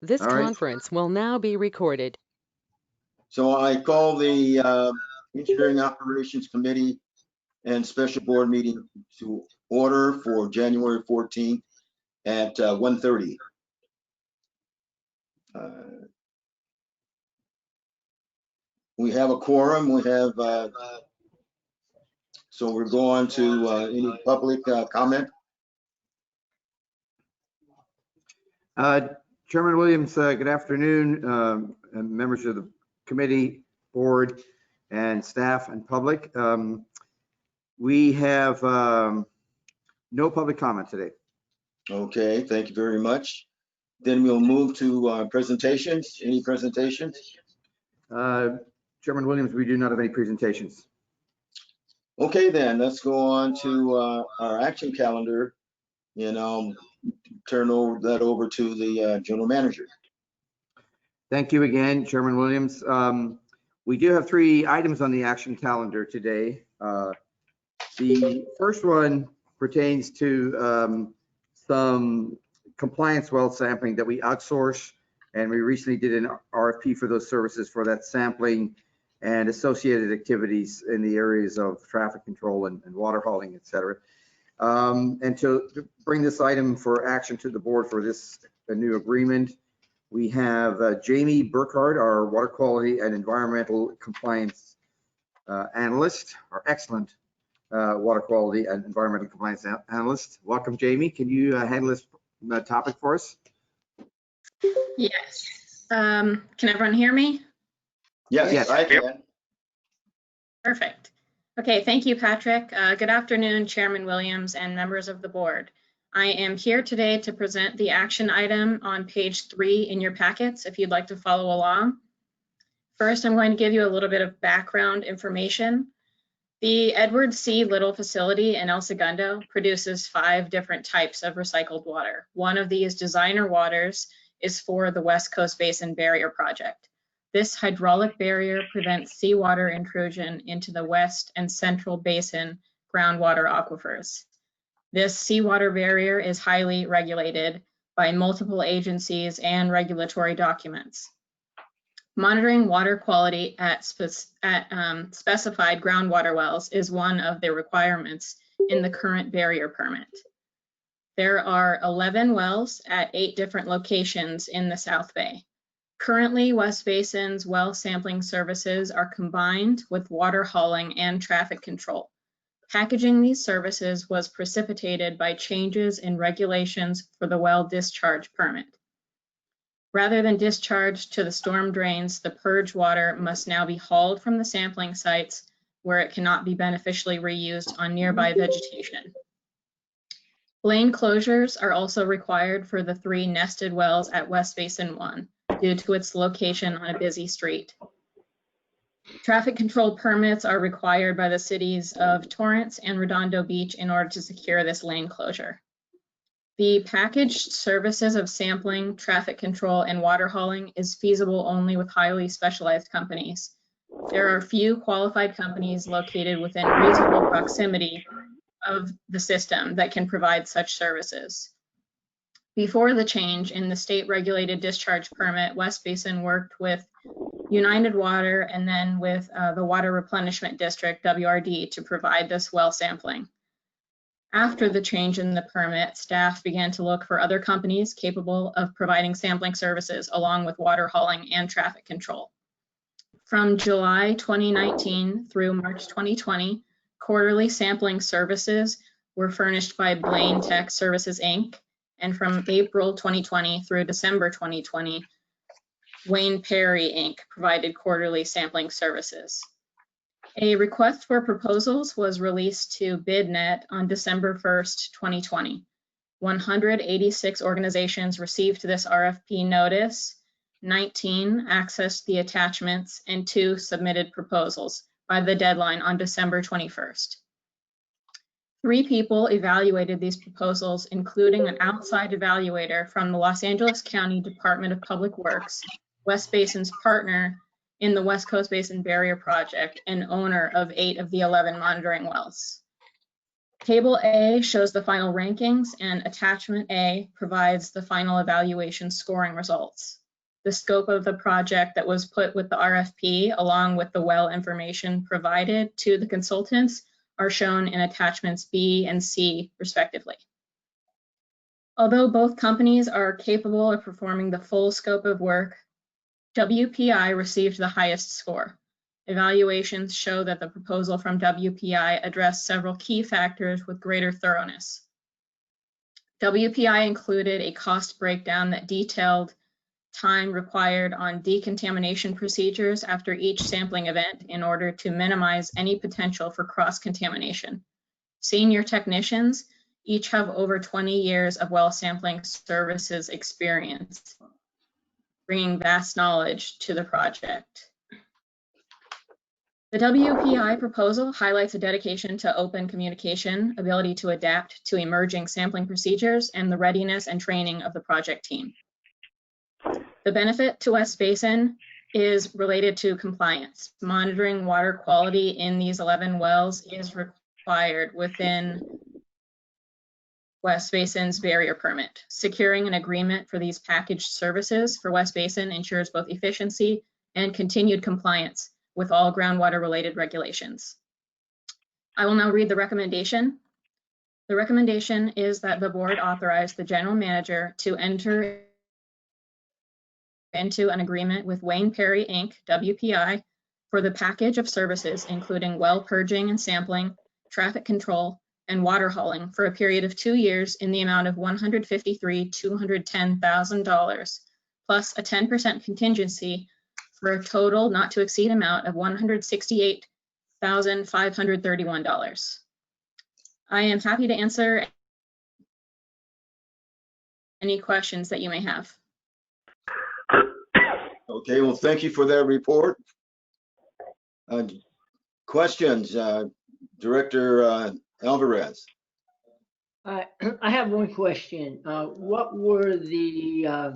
This All right. conference will now be recorded. So I call the Engineering Operations Committee and Special Board meeting to order for January 14th at 1:30. We have a quorum. We have, so we're going to any public comment. Chairman Williams, good afternoon, and members of the committee, board, and staff and public. We have no public comment today. Okay, thank you very much. Then we'll move to presentations. Any presentations? Chairman Williams, we do not have any presentations. Okay, then let's go on to our action calendar, and I'll turn that over to the general manager. Thank you again, Chairman Williams. We do have 3 items on the action calendar today. The first one pertains to some compliance well sampling that we outsource, and we recently did an RFP for those services for that sampling and associated activities in the areas of traffic control and water hauling, et cetera. And to bring this item for action to the board for this new agreement, we have Jamie Burkhardt, our water quality and environmental compliance analyst, our excellent water quality and environmental compliance analyst. Welcome, Jamie. Can you handle this topic for us? Yes. Can everyone hear me? Yes, I can. Perfect. Okay, thank you, Patrick. Good afternoon, Chairman Williams and members of the board. I am here today to present the action item on page 3 in your packets, if you'd like to follow along. First, I'm going to give you a little bit of background information. The Edward C. Little facility in El Segundo produces 5 different types of recycled water. One of these designer waters is for the West Coast Basin Barrier Project. This hydraulic barrier prevents seawater intrusion into the West and Central Basin groundwater aquifers. This seawater barrier is highly regulated by multiple agencies and regulatory documents. Monitoring water quality at specified groundwater wells is one of the requirements in the current barrier permit. There are 11 wells at 8 different locations in the South Bay. Currently, West Basin's well sampling services are combined with water hauling and traffic control. Packaging these services was precipitated by changes in regulations for the well discharge permit. Rather than discharged to the storm drains, the purge water must now be hauled from the sampling sites where it cannot be beneficially reused on nearby vegetation. Lane closures are also required for the 3 nested wells at West Basin 1 due to its location on a busy street. Traffic control permits are required by the cities of Torrance and Redondo Beach in order to secure this lane closure. The packaged services of sampling, traffic control, and water hauling is feasible only with highly specialized companies. There are few qualified companies located within reasonable proximity of the system that can provide such services. Before the change in the state regulated discharge permit, West Basin worked with United Water and then with the Water Replenishment District, WRD, to provide this well sampling. After the change in the permit, staff began to look for other companies capable of providing sampling services along with water hauling and traffic control. From July 2019 through March 2020, quarterly sampling services were furnished by Blaine Tech Services, Inc. And from April 2020 through December 2020, Wayne Perry, Inc. provided quarterly sampling services. A request for proposals was released to BidNet on December 1st, 2020. 186 organizations received this RFP notice, 19 accessed the attachments, and 2 submitted proposals by the deadline on December 21st. 3 people evaluated these proposals, including an outside evaluator from the Los Angeles County Department of Public Works, West Basin's partner in the West Coast Basin Barrier Project and owner of 8 of the 11 monitoring wells. Table A shows the final rankings, and Attachment A provides the final evaluation scoring results. The scope of the project that was put with the RFP, along with the well information provided to the consultants, are shown in Attachments B and C, respectively. Although both companies are capable of performing the full scope of work, WPI received the highest score. Evaluations show that the proposal from WPI addressed several key factors with greater thoroughness. WPI included a cost breakdown that detailed time required on decontamination procedures after each sampling event in order to minimize any potential for cross-contamination. Senior technicians each have over 20 years of well sampling services experience, bringing vast knowledge to the project. The WPI proposal highlights a dedication to open communication, ability to adapt to emerging sampling procedures, and the readiness and training of the project team. The benefit to West Basin is related to compliance. Monitoring water quality in these 11 wells is required within West Basin's barrier permit. Securing an agreement for these packaged services for West Basin ensures both efficiency and continued compliance with all groundwater related regulations. I will now read the recommendation. The recommendation is that the board authorize the general manager to enter into an agreement with Wayne Perry Inc., WPI, for the package of services including well purging and sampling, traffic control, and water hauling for a period of 2 years in the amount of $153,210,000 plus a 10% contingency for a total not to exceed amount of $168,531. I am happy to answer any questions that you may have. Okay, well, thank you for that report. Questions, Director Alvarez? I have one question. What were the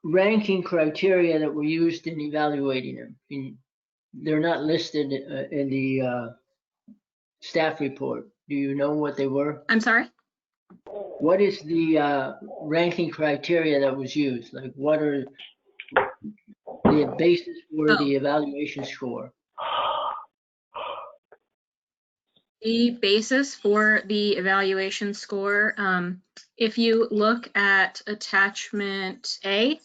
ranking criteria that were used in evaluating them? They're not listed in the staff report. Do you know what they were? I'm sorry? What is the ranking criteria that was used? Like, what are the basis for the evaluation score? The basis for the evaluation score, if you look at attachment A,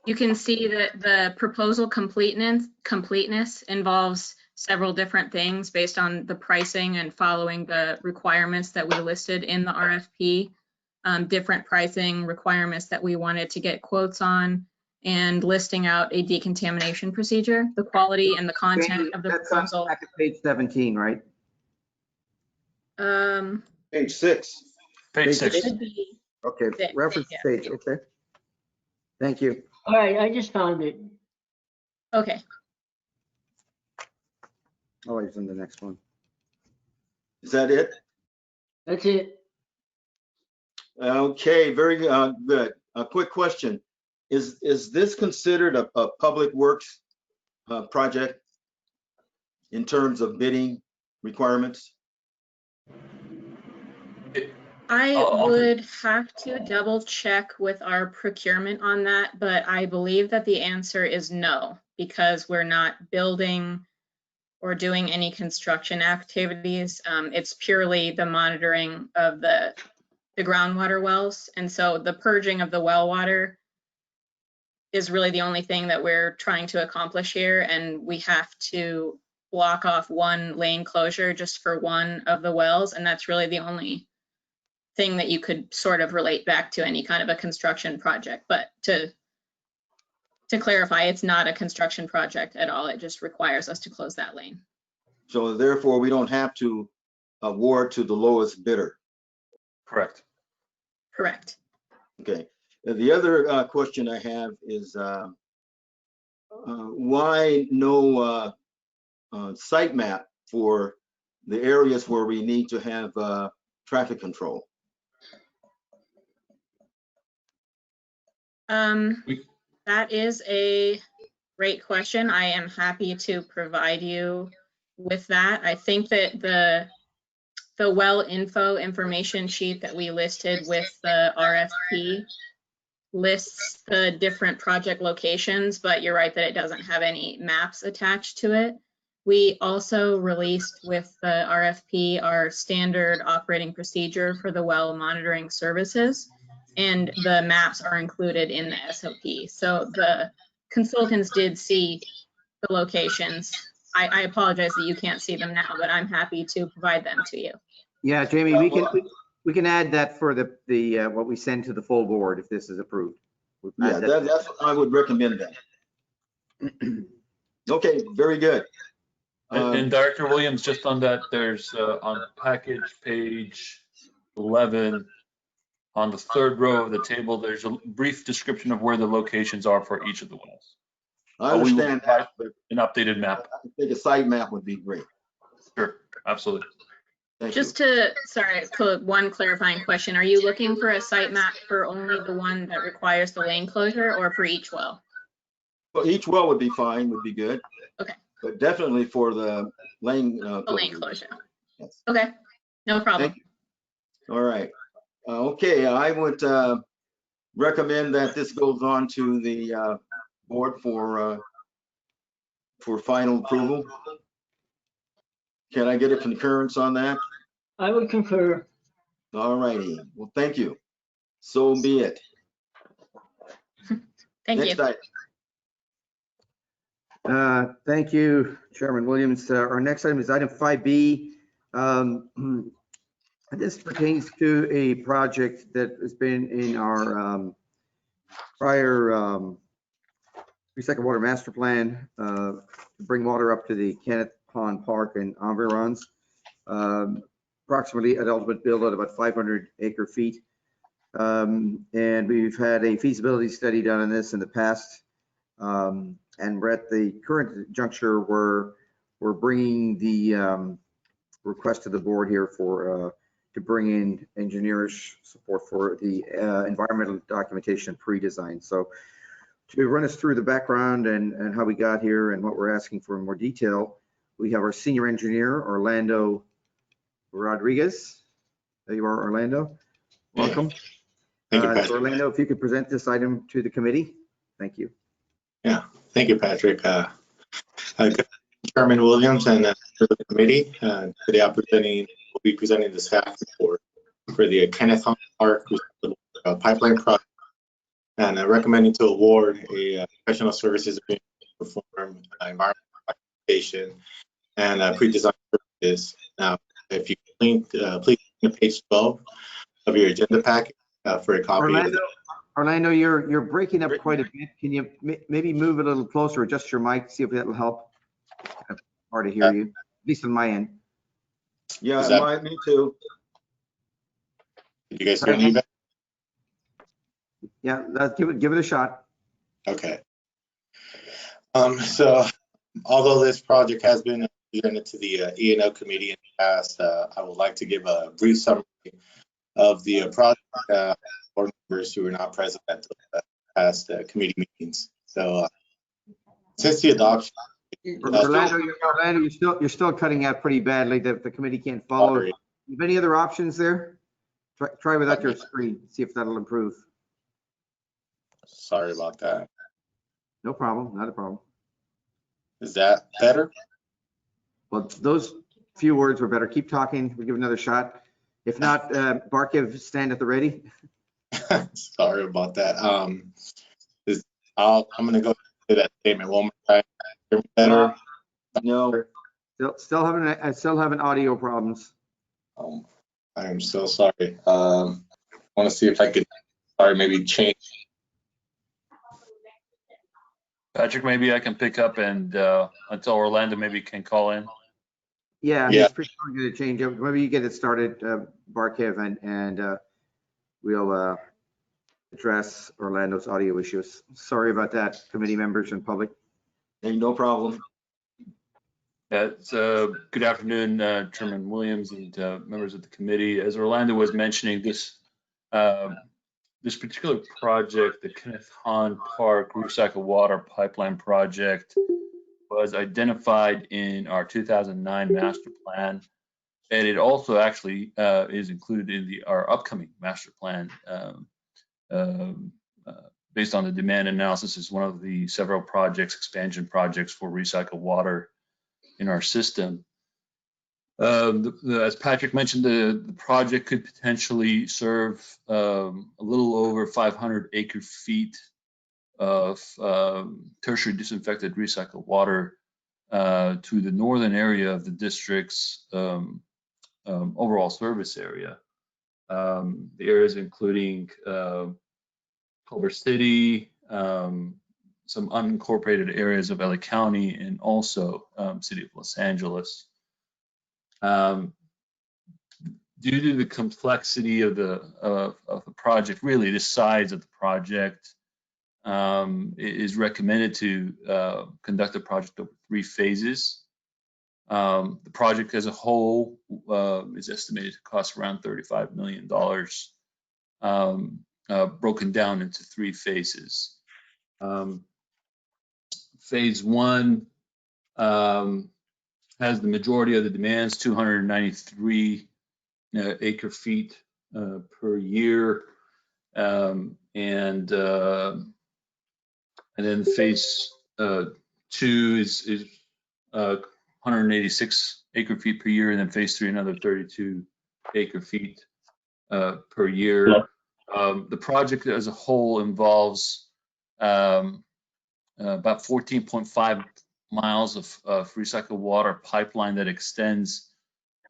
you can see that the proposal completeness involves several different things based on the pricing and following the requirements that we listed in the RFP, different pricing requirements that we wanted to get quotes on, and listing out a decontamination procedure, the quality and the content of the proposal. Back at page 17, right? Page 6. Page 6. Should be Okay, six, reference yeah. page, okay. Thank you. All right, I just found it. Okay. Oh, he's in the next one. Is that it? That's it. Okay, very good. A quick question. Is this considered a public works project in terms of bidding requirements? I would have to double check with our procurement on that, but I believe that the answer is no, because we're not building or doing any construction activities. It's purely the monitoring of the groundwater wells. And so the purging of the well water is really the only thing that we're trying to accomplish here. And we have to block off one lane closure just for one of the wells. And that's really the only thing that you could sort of relate back to any kind of a construction project. But to clarify, it's not a construction project at all. It just requires us to close that lane. So therefore, we don't have to award to the lowest bidder. Correct. Correct. Okay. The other question I have is why no site map for the areas where we need to have traffic control? That is a great question. I am happy to provide you with that. I think that the well info information sheet that we listed with the RFP lists the different project locations, but you're right that it doesn't have any maps attached to it. We also released with the RFP our standard operating procedure for the well monitoring services, and the maps are included in the SOP. So the consultants did see the locations. I apologize that you can't see them now, but I'm happy to provide them to you. Yeah, Jamie, we can add that for the what we send to the full board if this is approved. Yeah, that's, I would recommend that. Okay, very good. And Director Williams, just on that, there's on package page 11, on the third row of the table, there's a brief description of where the locations are for each of the wells. I understand that, but An updated map. I think a site map would be great. Sure, absolutely. Thank Just you. to, sorry, one clarifying question. Are you looking for a site map for only the one that requires the lane closure or for each well? Well, each well would be fine, would be good. Okay. But definitely for the lane. The lane closure. Yes. Okay, no problem. Thank you. All right. Okay, I would recommend that this goes on to the board for final approval. Can I get a concurrence on that? I would concur. All righty. Well, thank you. So be it. Thank you. Next item. Thank you, Chairman Williams. Our next item is item 5B. This pertains to a project that has been in our prior recycled water master plan to bring water up to the Kenneth Pond Park and environs. Approximately an ultimate build at about 500 acre feet. And we've had a feasibility study done on this in the past. And we're at the current juncture where we're bringing the request to the board here for to bring in engineers support for the environmental documentation pre-design. So to run us through the background and how we got here and what we're asking for in more detail, we have our senior engineer, Orlando Rodriguez. There you are, Orlando. Welcome. Thank you, Patrick. So Orlando, if you could present this item to the committee. Thank you. Yeah, thank you, Patrick. Chairman Williams and for the committee, today I'm will be presenting the staff report for the Kenneth Pond Park pipeline project and recommending to award a professional services agreement to perform environmental documentation and pre-design services. Now, if you please turn to page 12 of your agenda packet for a copy. Orlando, you're breaking up quite a bit. Can you maybe move a little closer, adjust your mic, see if that will help? Hard to hear you, at least on my end. Yeah, me too. Did you guys hear me? Yeah, let's give it a shot. Okay. So although this project has been presented to the E&O committee in the past, I would like to give a brief summary of the project board members who were not present at the past committee meetings. So since the adoption, Orlando, you're still cutting out pretty badly. The committee can't follow. Sorry. You have any other options there? Try without your screen, see if that'll improve. Sorry about that. No problem, not a problem. Is that better? Well, those few words were better. Keep talking. We'll give it another shot. If not, Barkev, stand at the ready. Sorry about that. I'm going to go to that statement one more time. Hear me better? No. Still having audio problems. I am so sorry. I want to see if I could, maybe change. Patrick, maybe I can pick up and until Orlando maybe can call in. Yeah, Yeah. he's pretty sure going to change it. Maybe you get it started, Barkev, and we'll address Orlando's audio issues. Sorry about that, committee members and public. Hey, no problem. Good afternoon, Chairman Williams and members of the committee. As Orlando was mentioning, this particular project, the Kenneth Pond Park Recycled Water Pipeline Project, was identified in our 2009 master plan, and it also actually is included in our upcoming master plan. Based on the demand analysis, is one of the several projects, expansion projects for recycled water in our system. As Patrick mentioned, the project could potentially serve a little over 500 acre-feet of tertiary disinfected recycled water to the northern area of the district's overall service area. The areas including Culver City, some unincorporated areas of LA County, and also City of Los Angeles. Due to the complexity of the project, really the size of the project, it is recommended to conduct the project over 3 phases. The project as a whole is estimated to cost around $35 million, broken down into 3 phases. Phase 1 has the majority of the demands, 293 acre-feet per year, and then phase 2 is 186 acre-feet per year, and then phase 3 another 32 acre-feet per year. Yeah. The project as a whole involves about 14.5 miles of recycled water pipeline that extends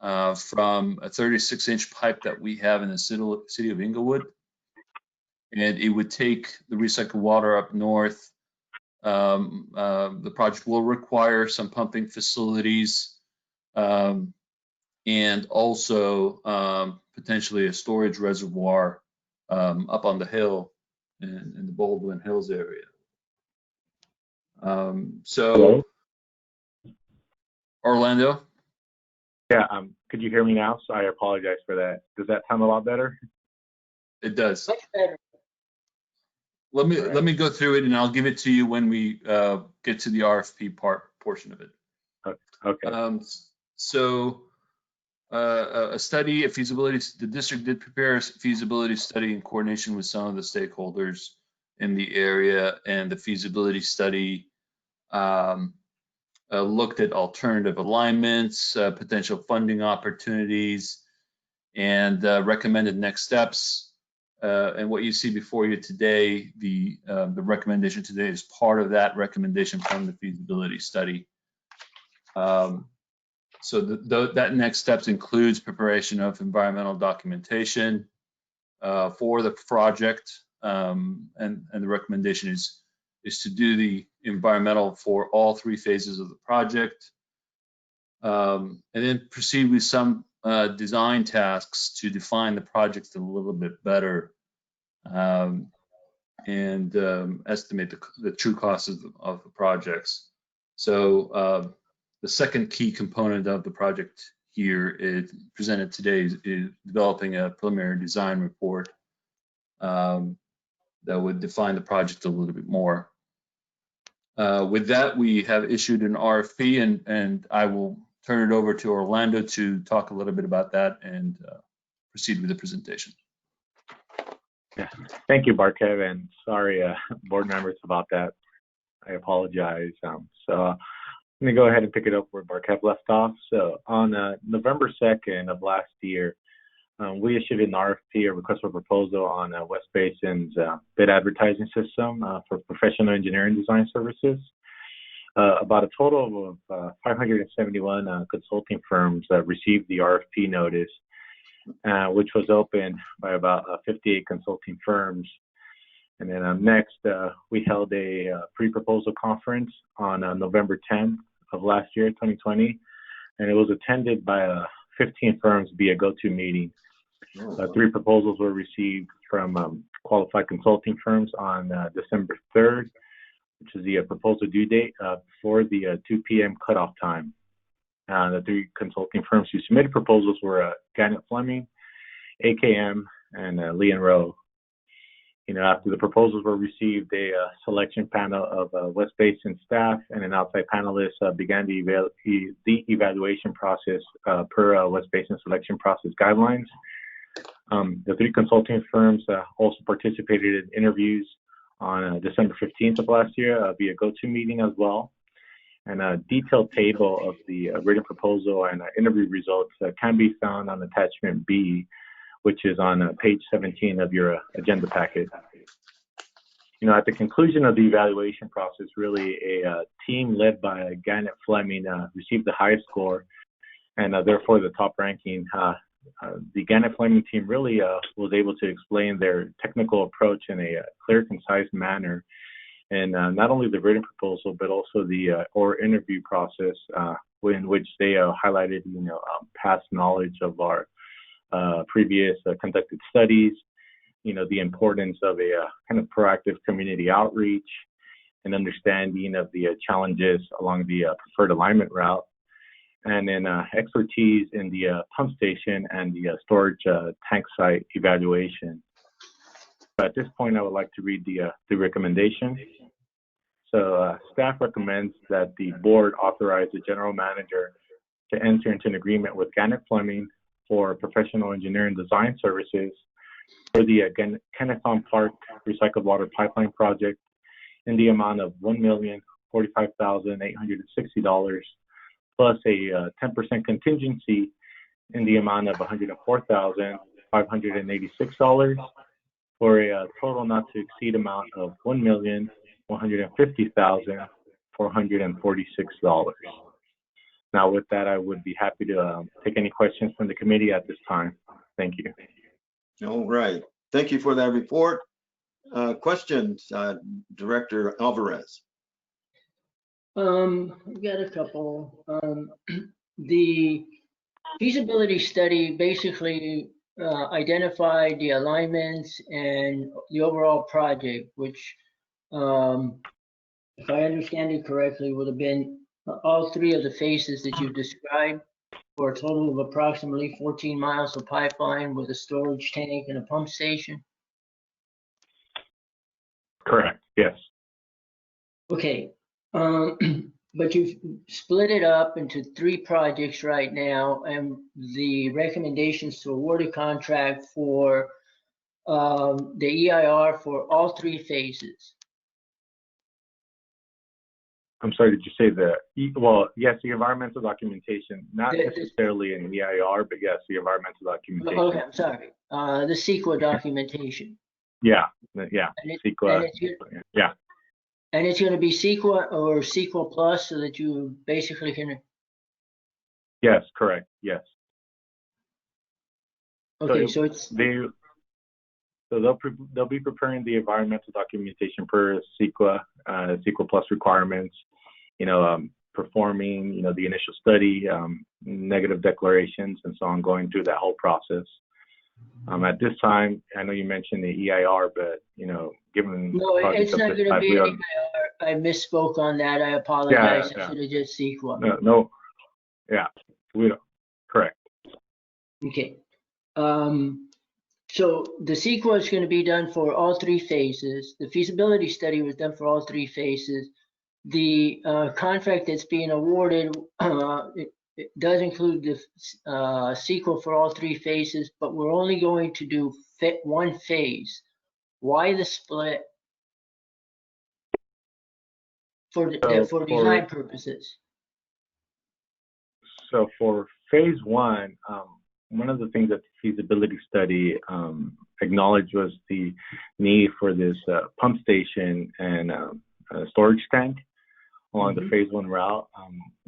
from a 36-inch pipe that we have in the city of Inglewood, and it would take the recycled water up north. The project will require some pumping facilities and also potentially a storage reservoir up on the hill in the Baldwin Hills area. So, Orlando? Yeah, could you hear me now? So I apologize for that. Does that sound a lot better? It does. Much better. Let me go through it, and I'll give it to you when we get to the RFP portion of it. Okay. A study, the district did prepare a feasibility study in coordination with some of the stakeholders in the area, and the feasibility study looked at alternative alignments, potential funding opportunities, and recommended next steps. And what you see before you today, the recommendation today is part of that recommendation from the feasibility study. So that next steps includes preparation of environmental documentation for the project, and the recommendation is to do the environmental for all 3 phases of the project, and then proceed with some design tasks to define the project a little bit better, and estimate the true costs of the projects. So the second key component of the project here is presented today is developing a preliminary design report that would define the project a little bit more. With that, we have issued an RFP, and I will turn it over to Orlando to talk a little bit about that and proceed with the presentation. Yeah. Thank you, Barkev, and sorry, board members, about that. I apologize. So I'm going to go ahead and pick it up where Barkev left off. So on November 2nd of last year, we issued an RFP, a request for proposal, on West Basin's bid advertising system for professional engineering design services. About a total of 571 consulting firms received the RFP notice, which was opened by about 58 consulting firms. And then next, we held a pre-proposal conference on November 10th of last year, 2020, and it was attended by 15 firms via GoToMeeting. 3 proposals were received from qualified consulting firms on December 3rd, which is the proposal due date for the 2 p.m. cutoff time. The 3 consulting firms who submitted proposals were Gannett Fleming, AKM, and Lee and Rowe. After the proposals were received, a selection panel of West Basin staff and an outside panelist began the evaluation process per West Basin selection process guidelines. The 3 consulting firms also participated in interviews on December 15th of last year via GoToMeeting as well. And a detailed table of the written proposal and interview results can be found on attachment B, which is on page 17 of your agenda packet. At the conclusion of the evaluation process, really a team led by Gannett Fleming received the highest score, and therefore the top ranking. The Gannett Fleming team really was able to explain their technical approach in a clear, concise manner, and not only the written proposal, but also the or interview process, in which they highlighted, past knowledge of our previous conducted studies, the importance of a kind of proactive community outreach and understanding of the challenges along the preferred alignment route, and then expertise in the pump station and the storage tank site evaluation. But at this point, I would like to read the recommendation. So staff recommends that the board authorize the general manager to enter into an agreement with Gannett Fleming for professional engineering design services for the Kennesaw Park Recycled Water Pipeline Project in the amount of $1,045,860, plus a 10% contingency in the amount of $104,586, for a total not to exceed amount of $1,150,446. Now, with that, I would be happy to take any questions from the committee at this time. Thank you. All right. Thank you for that report. Questions, Director Alvarez? I've got a couple. The feasibility study basically identified the alignments and the overall project, which, if I understand it correctly, would have been all 3 of the phases that you described, for a total of approximately 14 miles of pipeline with a storage tank and a pump station. Correct. Yes. Okay. But you've split it up into 3 projects right now, and the recommendations to award a contract for the EIR for all 3 phases. I'm sorry, did you say well, yes, the environmental documentation, not necessarily an EIR, but yes, the environmental documentation. Okay, I'm sorry. The CEQA documentation. Yeah. CEQA. Yeah. And it's going to be CEQA or CEQA Plus, so that you basically can. Yes, correct. Yes. Okay, so it's. So they'll be preparing the environmental documentation per CEQA, CEQA Plus requirements. Performing, the initial study, negative declarations, and so on, going through that whole process. At this time, I know you mentioned the EIR, but given no, it's not going to be an EIR. I misspoke on that. I apologize. I should have just CEQA. No. Yeah, we don't. Correct. Okay. So the CEQA is going to be done for all 3 phases. The feasibility study was done for all 3 phases. The contract that's being awarded it does include the CEQA for all 3 phases, but we're only going to do 1 phase. Why the split? For design purposes. So for phase 1, one of the things that the feasibility study acknowledged was the need for this pump station and storage tank along the phase 1 route.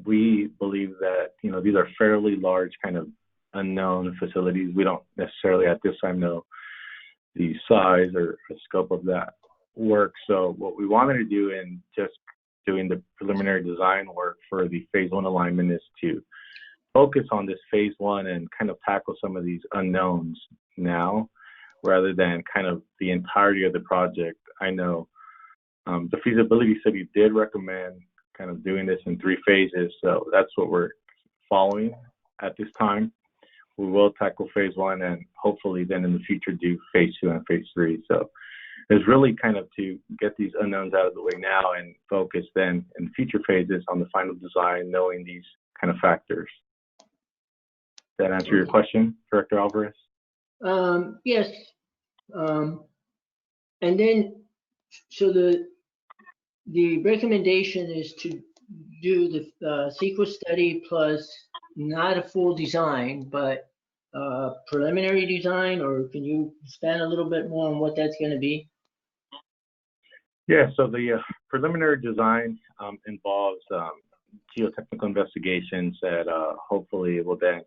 We believe that these are fairly large, kind of unknown facilities. We don't necessarily at this time know the size or the scope of that work. So what we wanted to do in just doing the preliminary design work for the phase 1 alignment is to focus on this phase 1 and kind of tackle some of these unknowns now, rather than kind of the entirety of the project. I know the feasibility study did recommend kind of doing this in 3 phases, so that's what we're following at this time. We will tackle phase 1 and hopefully then in the future do phase 2 and phase 3. So is really kind of to get these unknowns out of the way now and focus then in future phases on the final design, knowing these kind of factors. Does that answer your question, Director Alvarez? Yes. And then, so the recommendation is to do the CEQA study plus not a full design, but preliminary design, or can you expand a little bit more on what that's going to be? Yeah, so the preliminary design involves geotechnical investigations that hopefully will then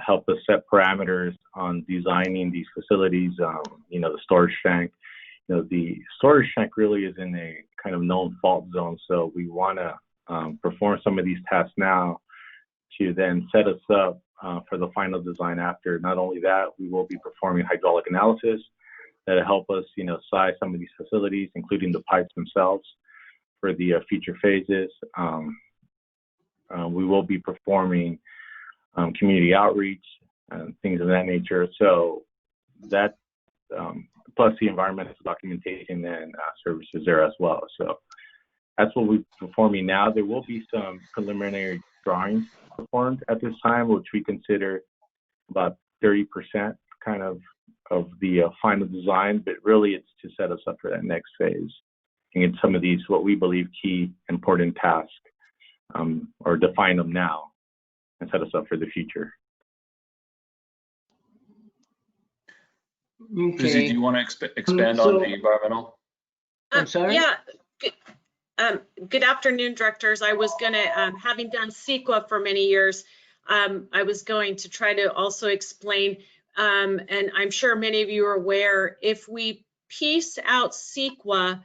help us set parameters on designing these facilities. You know, the storage tank. You know, the storage tank really is in a kind of known fault zone, so we want to perform some of these tasks now to then set us up for the final design after. Not only that, we will be performing hydraulic analysis that'll help us, you know, size some of these facilities, including the pipes themselves for the future phases. We will be performing community outreach and things of that nature. So that plus the environmental documentation and services there as well. So that's what we're performing now. There will be some preliminary drawings performed at this time, which we consider about 30% kind of the final design, but really it's to set us up for that next phase and get some of these, what we believe, key important tasks or define them now and set us up for the future. Okay. Susie, do you want to expand on the environmental? I'm sorry? Yeah. Good afternoon, directors. I was going to, having done CEQA for many years, I was going to try to also explain, and I'm sure many of you are aware, if we piece out CEQA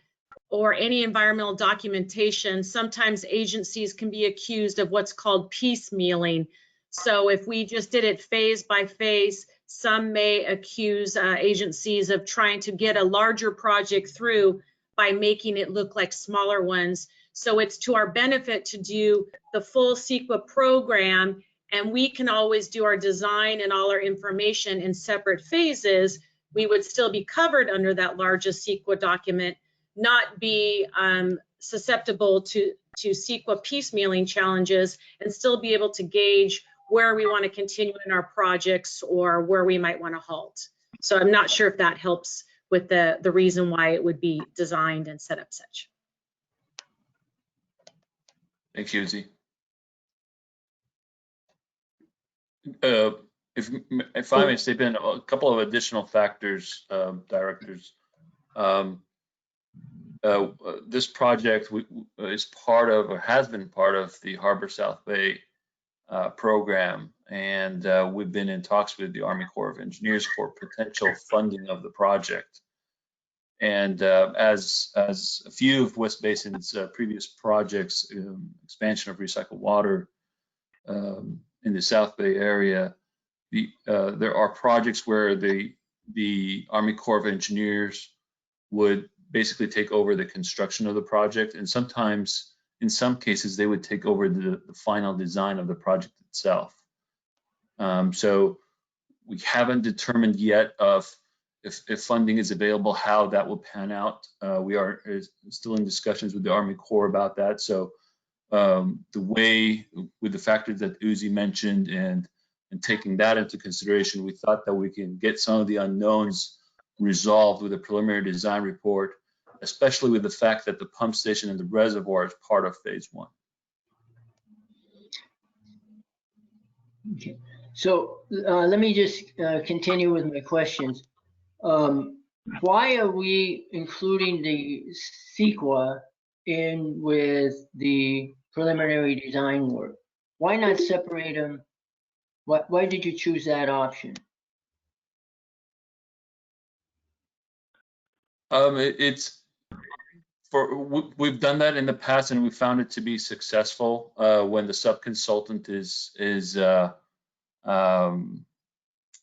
or any environmental documentation, sometimes agencies can be accused of what's called piecemealing. So if we just did it phase by phase, some may accuse agencies of trying to get a larger project through by making it look like smaller ones. So it's to our benefit to do the full CEQA program, and we can always do our design and all our information in separate phases. We would still be covered under that largest CEQA document, not be susceptible to CEQA piecemealing challenges, and still be able to gauge where we want to continue in our projects or where we might want to halt. So I'm not sure if that helps with the reason why it would be designed and set up such. Thank you, Susie. If I may step in, a couple of additional factors, directors. This project is part of, or has been part of, the Harbor South Bay program, and we've been in talks with the Army Corps of Engineers for potential funding of the project. And as a few of West Basin's previous projects, expansion of recycled water in the South Bay area, there are projects where the Army Corps of Engineers would basically take over the construction of the project, and sometimes, in some cases, they would take over the final design of the project itself. So we haven't determined yet of if funding is available, how that will pan out. We are still in discussions with the Army Corps about that. So the way, with the factors that Uzi mentioned and taking that into consideration, we thought that we can get some of the unknowns resolved with a preliminary design report, especially with the fact that the pump station and the reservoir is part of phase one. Okay. So let me just continue with my questions. Why are we including the CEQA in with the preliminary design work? Why not separate them? Why did you choose that option? We've done that in the past, and we found it to be successful when the sub-consultant is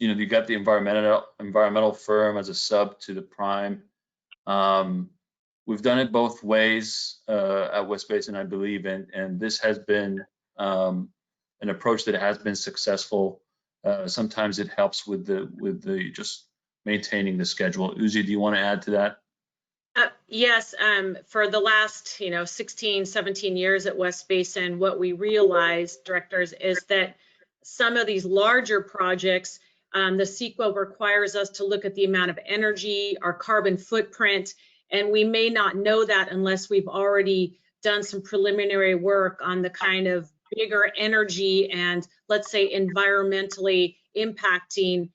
you know, you got the environmental firm as a sub to the prime. We've done it both ways at West Basin, I believe, and this has been an approach that has been successful. Sometimes it helps with the just maintaining the schedule. Uzi, do you want to add to that? Yes, for the last, 16, 17 years at West Basin, what we realized, directors, is that some of these larger projects, the CEQA requires us to look at the amount of energy, our carbon footprint, and we may not know that unless we've already done some preliminary work on the kind of bigger energy and, let's say, environmentally impacting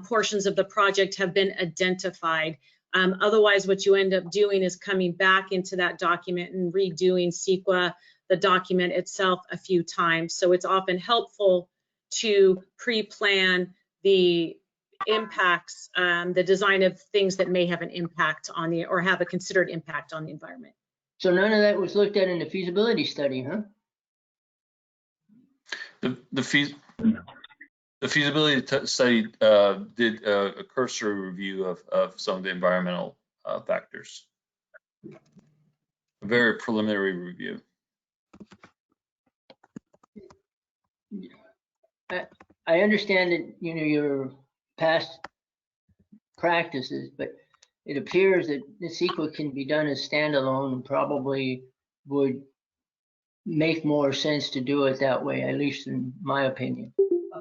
portions of the project have been identified. Otherwise, what you end up doing is coming back into that document and redoing CEQA, the document itself, a few times. So it's often helpful to pre-plan the impacts, the design of things that may have an impact on the, or have a considered impact on the environment. So none of that was looked at in the feasibility study, huh? The feasibility study did a cursory review of some of the environmental factors. A very preliminary review. I understand that, your past practices, but it appears that the CEQA can be done as standalone and probably would make more sense to do it that way, at least in my opinion.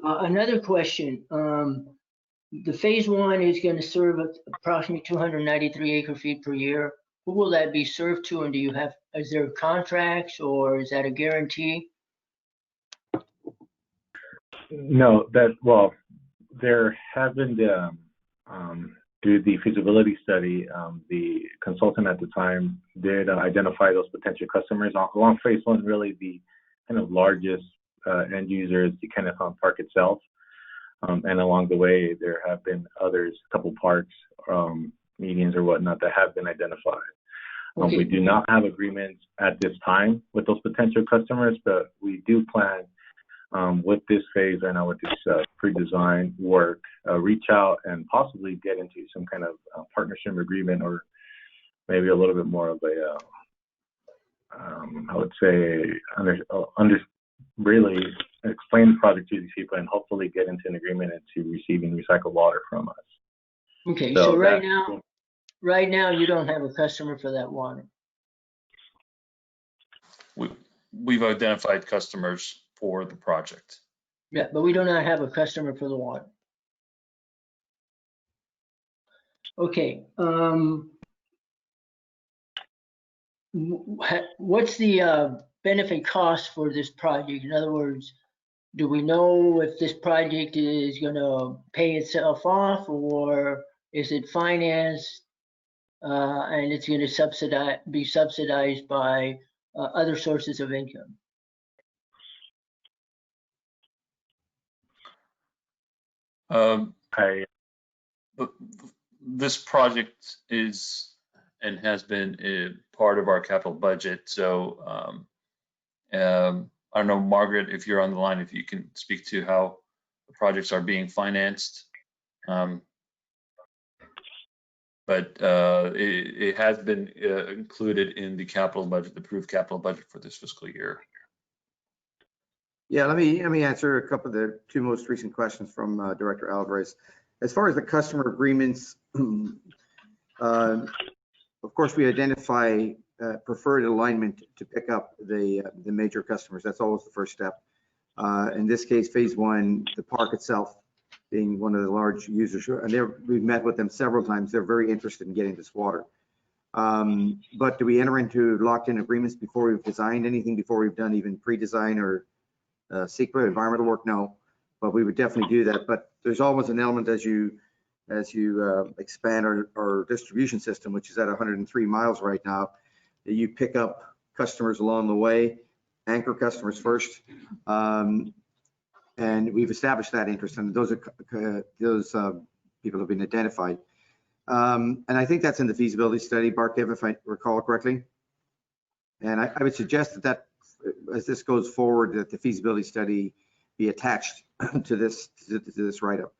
Another question, the phase 1 is going to serve approximately 293 acre feet per year. Who will that be served to, and is there contracts or is that a guarantee? No, there have been through the feasibility study, the consultant at the time did identify those potential customers. Along phase 1, really the kind of largest end user is the Kennesaw Park itself. And along the way, there have been others, a couple parks, medians or whatnot that have been identified. Okay. We do not have agreements at this time with those potential customers, but we do plan with this phase right now, with this pre-design work, reach out and possibly get into some kind of partnership agreement, or maybe a little bit more of a, I would say, really explain the project to these people and hopefully get into an agreement into receiving recycled water from us. Okay, so right now you don't have a customer for that water. We've identified customers for the project. Yeah, but we do not have a customer for the water. Okay. What's the benefit cost for this project? In other words, do we know if this project is going to pay itself off, or is it financed and it's going to be subsidized by other sources of income? This project is and has been a part of our capital budget. So I don't know, Margaret, if you're on the line, if you can speak to how the projects are being financed. But it has been included in the capital budget, the approved capital budget for this fiscal year. Yeah, let me answer a couple of the two most recent questions from Director Alvarez. As far as the customer agreements, of course, we identify preferred alignment to pick up the major customers. That's always the first step. In this case, phase 1, the park itself being one of the large users, and we've met with them several times. They're very interested in getting this water. But do we enter into locked-in agreements before we've designed anything, before we've done even pre-design or CEQA environmental work? No, but we would definitely do that. But there's always an element as you expand our distribution system, which is at 103 miles right now, that you pick up customers along the way, anchor customers first, and we've established that interest, and those people have been identified. And I think that's in the feasibility study, Barkev, if I recall correctly. And I would suggest that as this goes forward, that the feasibility study be attached to this write-up.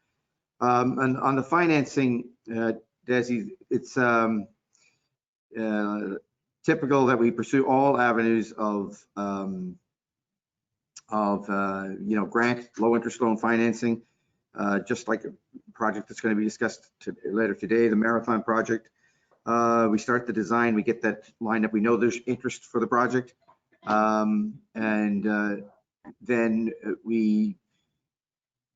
And on the financing, Desi, it's typical that we pursue all avenues of grant, low interest loan financing. just like a project that's going to be discussed later today, the Marathon project. We start the design, we get that lined up. We know there's interest for the project. Then we,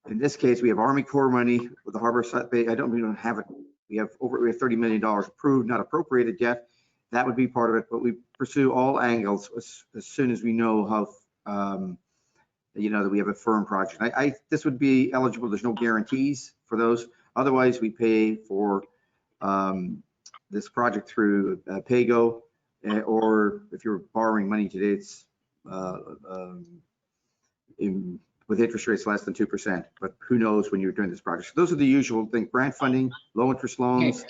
in this case, we have Army Corps money with the Harbor Site Bay. I don't even have it. We have $30 million approved, not appropriated yet. That would be part of it, but we pursue all angles as soon as we know how, that we have a firm project. This would be eligible. There's no guarantees for those. Otherwise, we pay for this project through PAYGO, or if you're borrowing money today, it's with interest rates less than 2%, but who knows when you're doing this project. So those are the usual things: grant funding, low interest loans,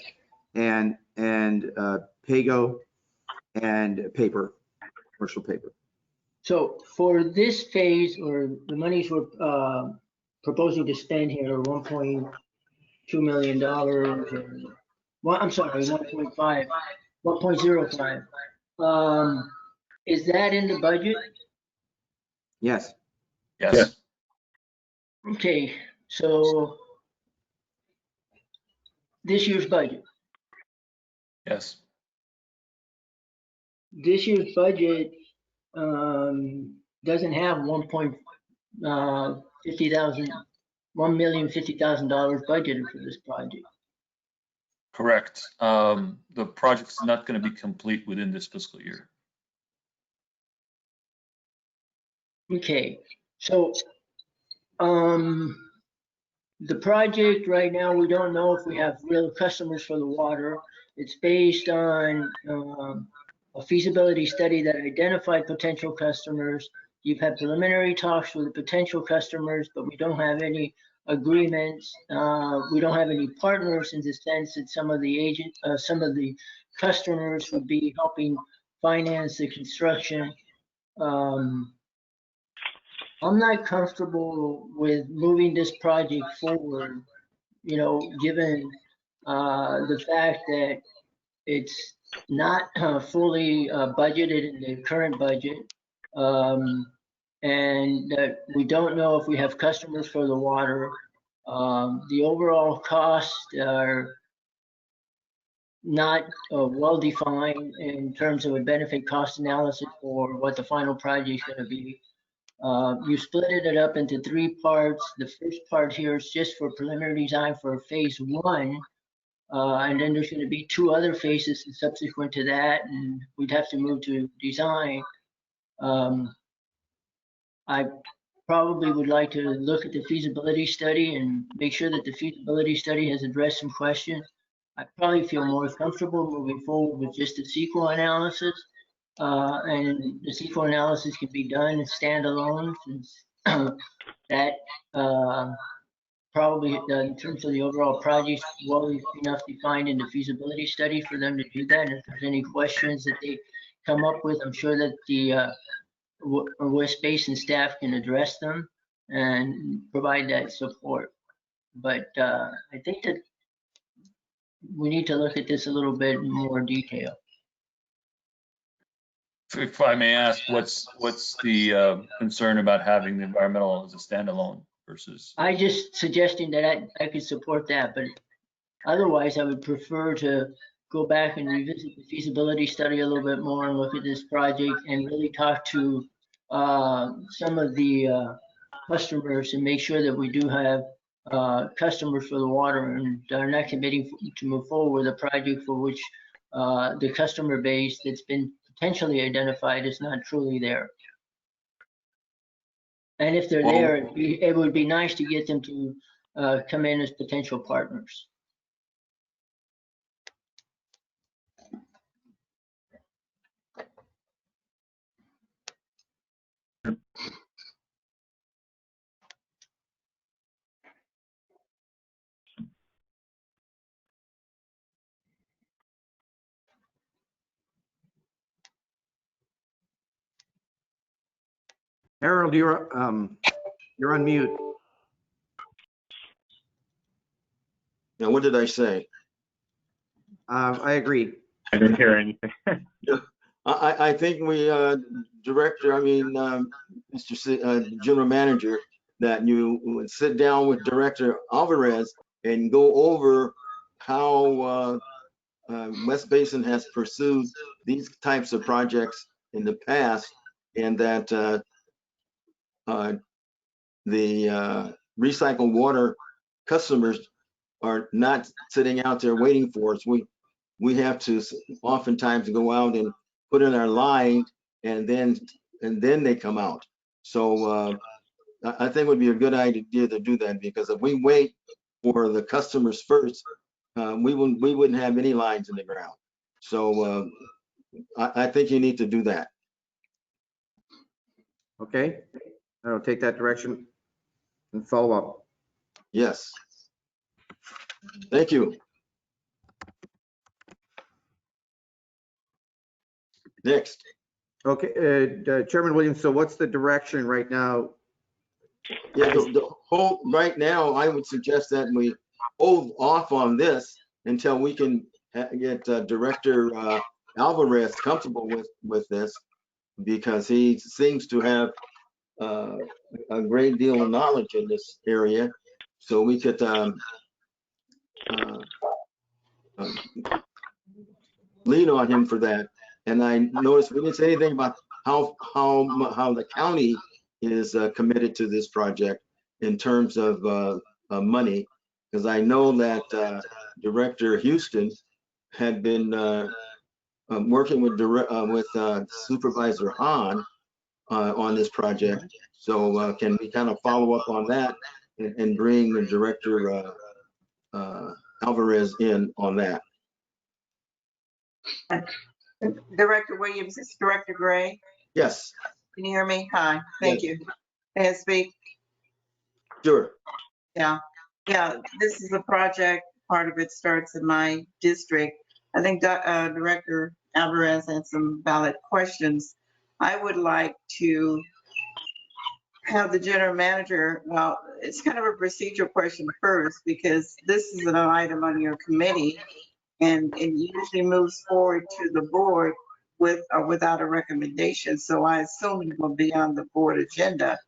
and PAYGO and paper, commercial paper. So for this phase, or the monies we're proposing to spend here are $1.2 million, or, I'm sorry, 1.05. Is that in the budget? Yes. Yes. Okay, so this year's budget. Yes. This year's budget doesn't have $1,050,000 budgeted for this project. Correct. The project's not going to be complete within this fiscal year. Okay, so the project right now, we don't know if we have real customers for the water. It's based on a feasibility study that identified potential customers. You've had preliminary talks with the potential customers, but we don't have any agreements. We don't have any partners in the sense that some of the customers would be helping finance the construction. I'm not comfortable with moving this project forward, given the fact that it's not fully budgeted in the current budget, and that we don't know if we have customers for the water. The overall costs are not well defined in terms of a benefit cost analysis for what the final project is going to be. You split it up into 3 parts. The first part here is just for preliminary design for phase 1. And then there's going to be 2 other phases subsequent to that, and we'd have to move to design. I probably would like to look at the feasibility study and make sure that the feasibility study has addressed some questions. I probably feel more comfortable moving forward with just the CEQA analysis. And the CEQA analysis can be done standalone, since that probably in terms of the overall project well enough defined in the feasibility study for them to do that. And if there's any questions that they come up with, I'm sure that the West Basin staff can address them and provide that support. But I think that we need to look at this a little bit in more detail. If I may ask, what's the concern about having the environmental as a standalone versus? I just suggesting that I could support that, but otherwise I would prefer to go back and revisit the feasibility study a little bit more and look at this project and really talk to some of the customers and make sure that we do have customers for the water and are not committing to move forward with a project for which the customer base that's been potentially identified is not truly there. And if they're there, it would be nice to get them to come in as potential partners. Harold, you're on mute. Now, what did I say? I agree. I didn't hear anything. I think we, Director, Mr. General Manager, that you would sit down with Director Alvarez and go over how West Basin has pursued these types of projects in the past, and that the recycled water customers are not sitting out there waiting for us. We have to oftentimes go out and put in our line, and then they come out. So I think it would be a good idea to do that, because if we wait for the customers first, we wouldn't have any lines in the ground. So I think you need to do that. Okay, I'll take that direction and follow up. Yes. Thank you. Next. Okay, Chairman Williams, so what's the direction right now? Yeah, right now, I would suggest that we hold off on this until we can get Director Alvarez comfortable with this, because he seems to have a great deal of knowledge in this area. So we could lean on him for that. And I noticed we didn't say anything about how the county is committed to this project in terms of money, because I know that Director Houston had been working with Supervisor Hahn on this project. So can we kind of follow up on that and bring the Director Alvarez in on that? Director Williams, it's Director Gray. Yes. Can you hear me? Hi, thank you. May I speak? Sure. Yeah, this is a project, part of it starts in my district. I think Director Alvarez had some valid questions. I would like to have the general manager, well, it's kind of a procedural question first, because this is an item on your committee, and it usually moves forward to the board with or without a recommendation. So I assume it will be on the board agenda.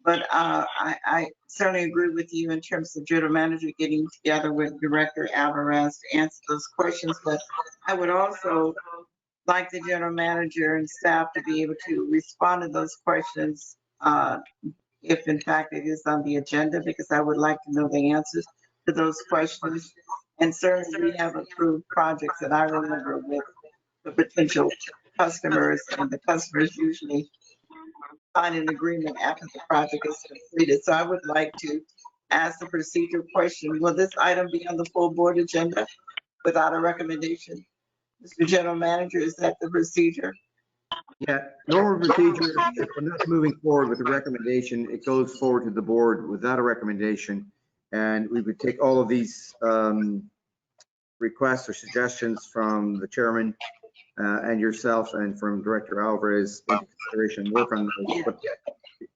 But I certainly agree with you in terms of general manager getting together with Director Alvarez to answer those questions. But I would also like the general manager and staff to be able to respond to those questions if in fact it is on the agenda, because I would like to know the answers to those questions. And certainly we have approved projects that I remember with the potential customers, and the customers usually sign an agreement after the project is completed. So I would like to ask the procedural question: will this item be on the full board agenda without a recommendation? Mr. General Manager, is that the procedure? Yeah, normal procedure, if we're not moving forward with a recommendation, it goes forward to the board without a recommendation. And we would take all of these requests or suggestions from the chairman and yourself and from Director Alvarez into consideration, work on those. But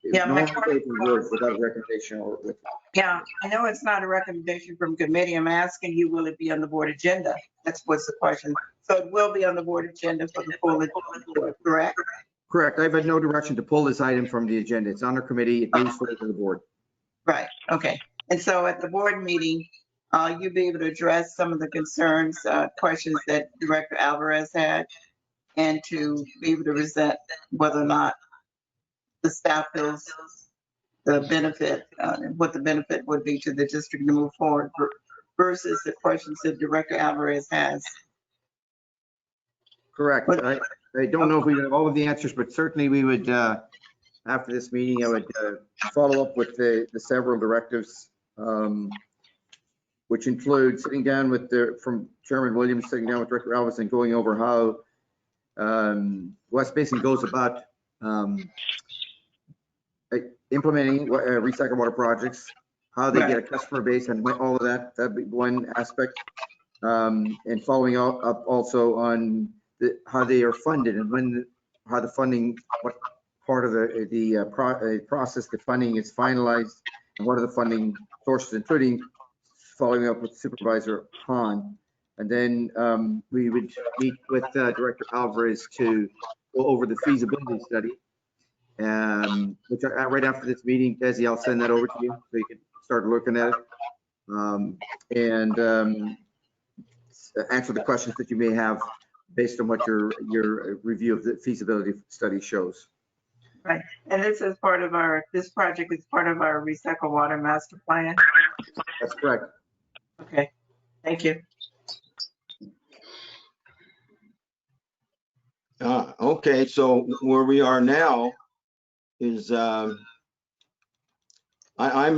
Yeah, normally it would work without a recommendation or with. Yeah, I know it's not a recommendation from committee. I'm asking you, will it be on the board agenda? That's what's the question. So it will be on the board agenda for the full agenda, correct? Correct. I've had no direction to pull this item from the agenda. It's on our committee. It moves forward to the board. Right, okay. And so at the board meeting, you'll be able to address some of the concerns, questions that Director Alvarez had, and to be able to present whether or not the staff feels the benefit, what the benefit would be to the district to move forward versus the questions that Director Alvarez has. Correct. I don't know if we have all of the answers, but certainly we would, after this meeting, I would follow up with the several directives, which include sitting down with from Chairman Williams, sitting down with Director Alvarez and going over how West Basin goes about implementing recycled water projects, how they get a customer base, and all of that. That'd be one aspect. And following up also on how they are funded and how the funding, what part of the process the funding is finalized, and what are the funding sources, including following up with Supervisor Hahn. And then we would meet with Director Alvarez to go over the feasibility study which right after this meeting, Desi, I'll send that over to you so you can start looking at it. Answer the questions that you may have based on what your review of the feasibility study shows. Right, and this is part of this project is part of our recycle water master plan. That's correct. Okay, thank you. Okay, so where we are now is I'm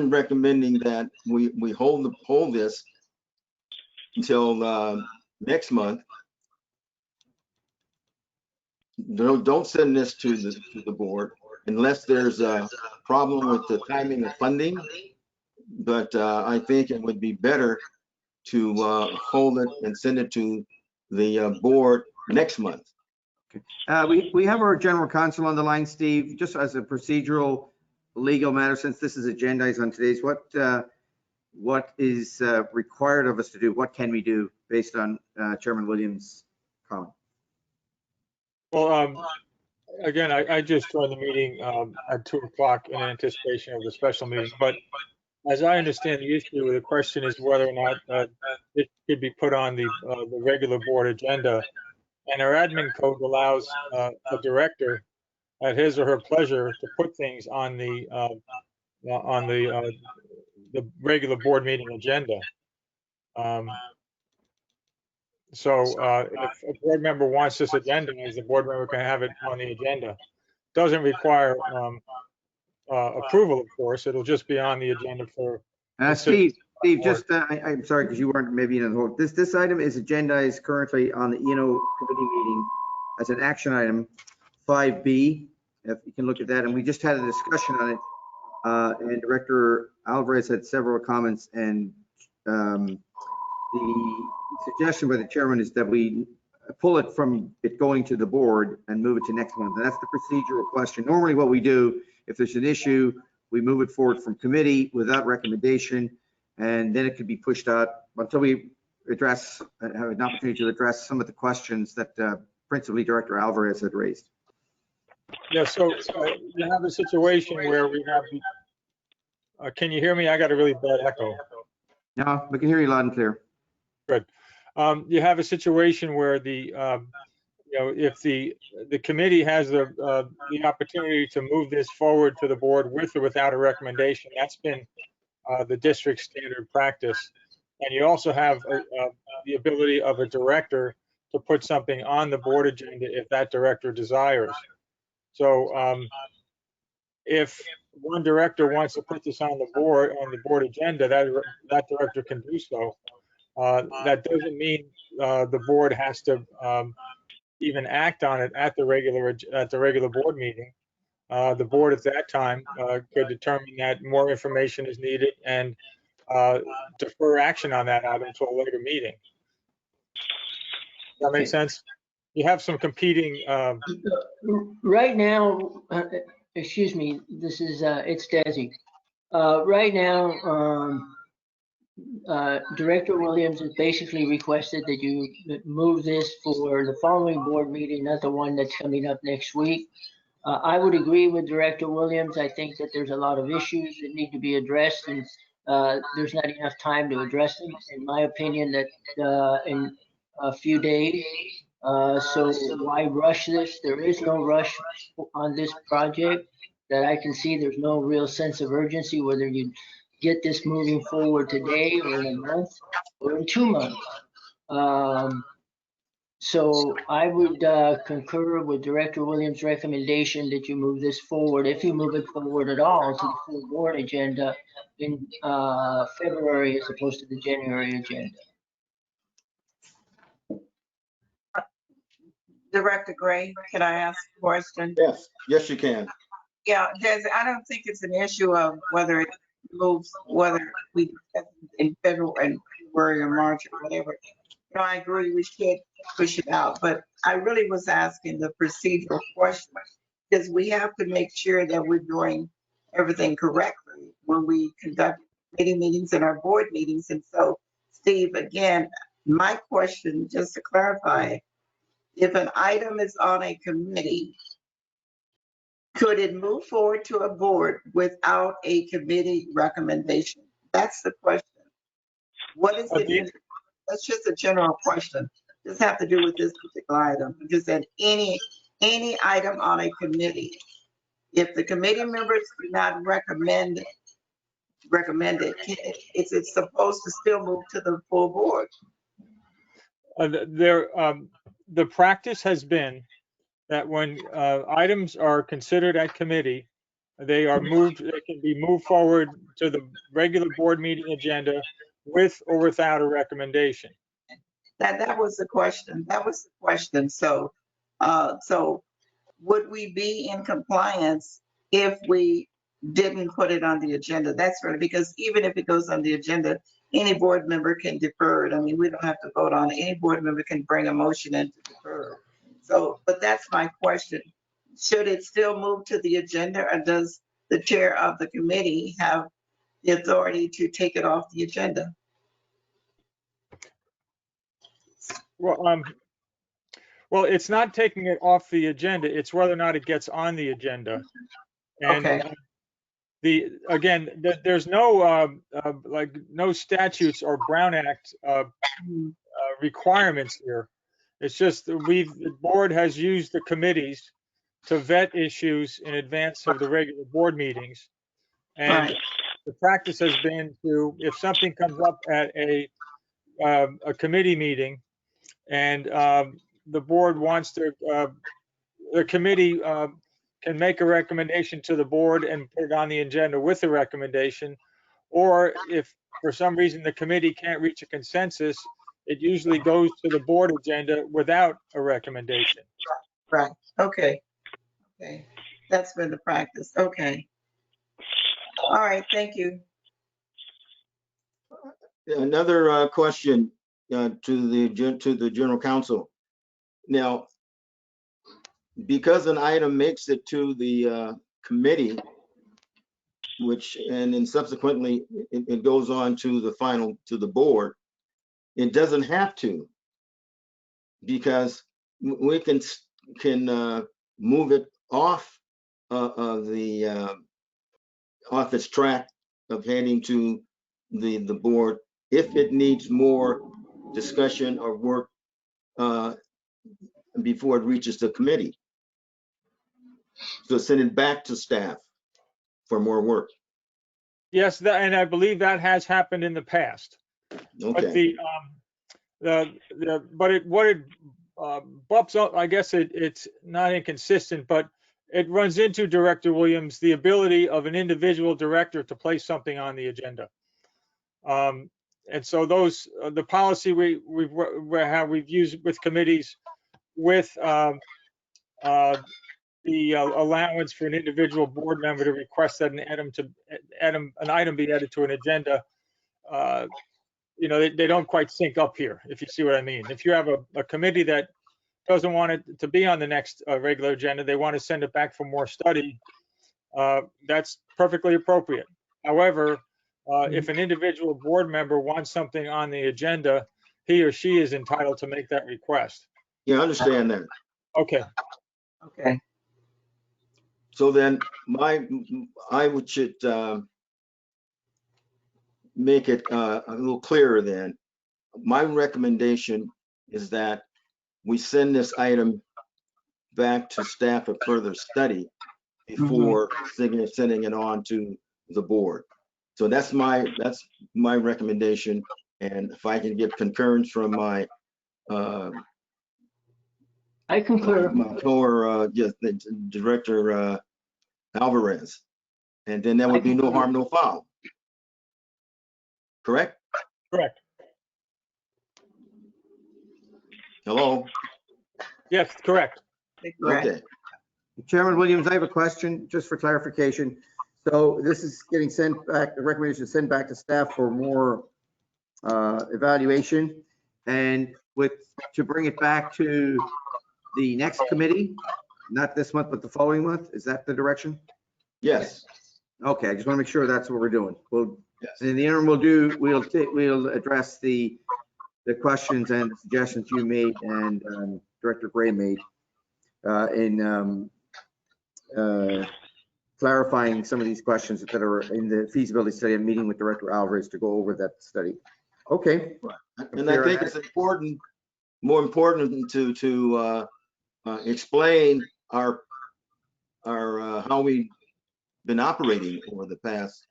recommending that we hold this until next month. Don't send this to the board unless there's a problem with the timing of funding. But I think it would be better to hold it and send it to the board next month. We have our general counsel on the line, Steve, just as a procedural legal matter, since this is agendized on today's, what is required of us to do? What can we do based on Chairman Williams' comment? Well, again, I just joined the meeting at 2 o'clock in anticipation of the special meeting, but as I understand the issue, the question is whether or not it could be put on the regular board agenda. And our admin code allows a director at his or her pleasure to put things on the regular board meeting agenda. So if a board member wants this agenda, the board member can have it on the agenda. Doesn't require approval, of course. It'll just be on the agenda for. Steve, just I'm sorry because you weren't maybe in the whole. This item is agendized currently on the committee meeting as an action item 5B. If you can look at that, and we just had a discussion on it, and Director Alvarez had several comments, and the suggestion by the chairman is that we pull it from it going to the board and move it to next month. And that's the procedural question. Normally what we do, if there's an issue, we move it forward from committee without recommendation, and then it could be pushed out until we have an opportunity to address some of the questions that principally Director Alvarez had raised. Yeah, so you have a situation where we have, can you hear me? I got a really bad echo. No, we can hear you loud and clear. Good. You have a situation where if the committee has the opportunity to move this forward to the board with or without a recommendation, that's been the district standard practice. And you also have the ability of a director to put something on the board agenda if that director desires. So if one director wants to put this on the board agenda, that director can do so. That doesn't mean the board has to even act on it at the regular board meeting. The board at that time could determine that more information is needed and defer action on that item until a later meeting. Does that make sense? You have some competing. Right now, excuse me, this is it's Desi. Right now, Director Williams has basically requested that you move this for the following board meeting, not the one that's coming up next week. I would agree with Director Williams. I think that there's a lot of issues that need to be addressed, and there's not enough time to address them, in my opinion, that in a few days. So why rush this? There is no rush on this project that I can see. There's no real sense of urgency, whether you get this moving forward today or in a month or in 2 months. So I would concur with Director Williams' recommendation that you move this forward, if you move it forward at all, to the full board agenda in February as opposed to the January agenda. Director Gray, can I ask a question? Yes, you can. Yeah, I don't think it's an issue of whether it moves, whether we in February or March or whatever. I agree we should push it out, but I really was asking the procedural question because we have to make sure that we're doing everything correctly when we conduct committee meetings and our board meetings. And so, Steve, again, my question, just to clarify, if an item is on a committee Could it move forward to a board without a committee recommendation? That's the question. What is it? That's just a general question. Just have to do with this particular item. Just that any item on a committee, if the committee members do not recommend it, is it supposed to still move to the full board? The practice has been that when items are considered at committee, they can be moved forward to the regular board meeting agenda with or without a recommendation. That was the question. That was the question. So, so would we be in compliance if we didn't put it on the agenda? That's really, because even if it goes on the agenda, any board member can defer it. I mean, we don't have to vote on it. Any board member can bring a motion in to defer it. So, but that's my question. Should it still move to the agenda, or does the chair of the committee have the authority to take it off the agenda? Well, it's not taking it off the agenda. It's whether or not it gets on the agenda. And Okay. there's no no statutes or Brown Act requirements here. It's just the board has used the committees to vet issues in advance of the regular board meetings. And Right. the practice has been to, if something comes up at a committee meeting and the board wants to, the committee can make a recommendation to the board and put it on the agenda with a recommendation. Or if for some reason the committee can't reach a consensus, it usually goes to the board agenda without a recommendation. Right. Okay. Okay. That's been the practice. Okay. All right. Thank you. Another question to the general counsel. Now, because an item makes it to the committee, and then subsequently it goes on to the board, it doesn't have to, because we can move it off of off its track of heading to the board if it needs more discussion or work before it reaches the committee. So send it back to staff for more work. Yes, and I believe that has happened in the past. Okay. But what it bumps up, I guess it's not inconsistent, but it runs into, Director Williams, the ability of an individual director to place something on the agenda. And so the policy we've used with committees with the allowance for an individual board member to request that an item be added to an agenda, they don't quite sync up here, if you see what I mean. If you have a committee that doesn't want it to be on the next regular agenda, they want to send it back for more study, that's perfectly appropriate. However, if an individual board member wants something on the agenda, he or she is entitled to make that request. Yeah, I understand that. Okay. Okay. So then should make it a little clearer then. My recommendation is that we send this item back to staff for further study before sending it on to the board. So that's my recommendation. And if I can get concurrence from my I concur. Director Alvarez, and then there would be no harm, no foul. Correct? Correct. Hello? Yes, correct. Okay. Chairman Williams, I have a question just for clarification. So this is getting sent back, the recommendation is sent back to staff for more evaluation, and to bring it back to the next committee, not this month, but the following month. Is that the direction? Yes. Okay, I just want to make sure that's what we're doing. Yes. In the interim, we'll address the questions and suggestions you made and Director Gray made in clarifying some of these questions that are in the feasibility study and meeting with Director Alvarez to go over that study. Okay. And I think it's important, more important to explain our how we've been operating over the past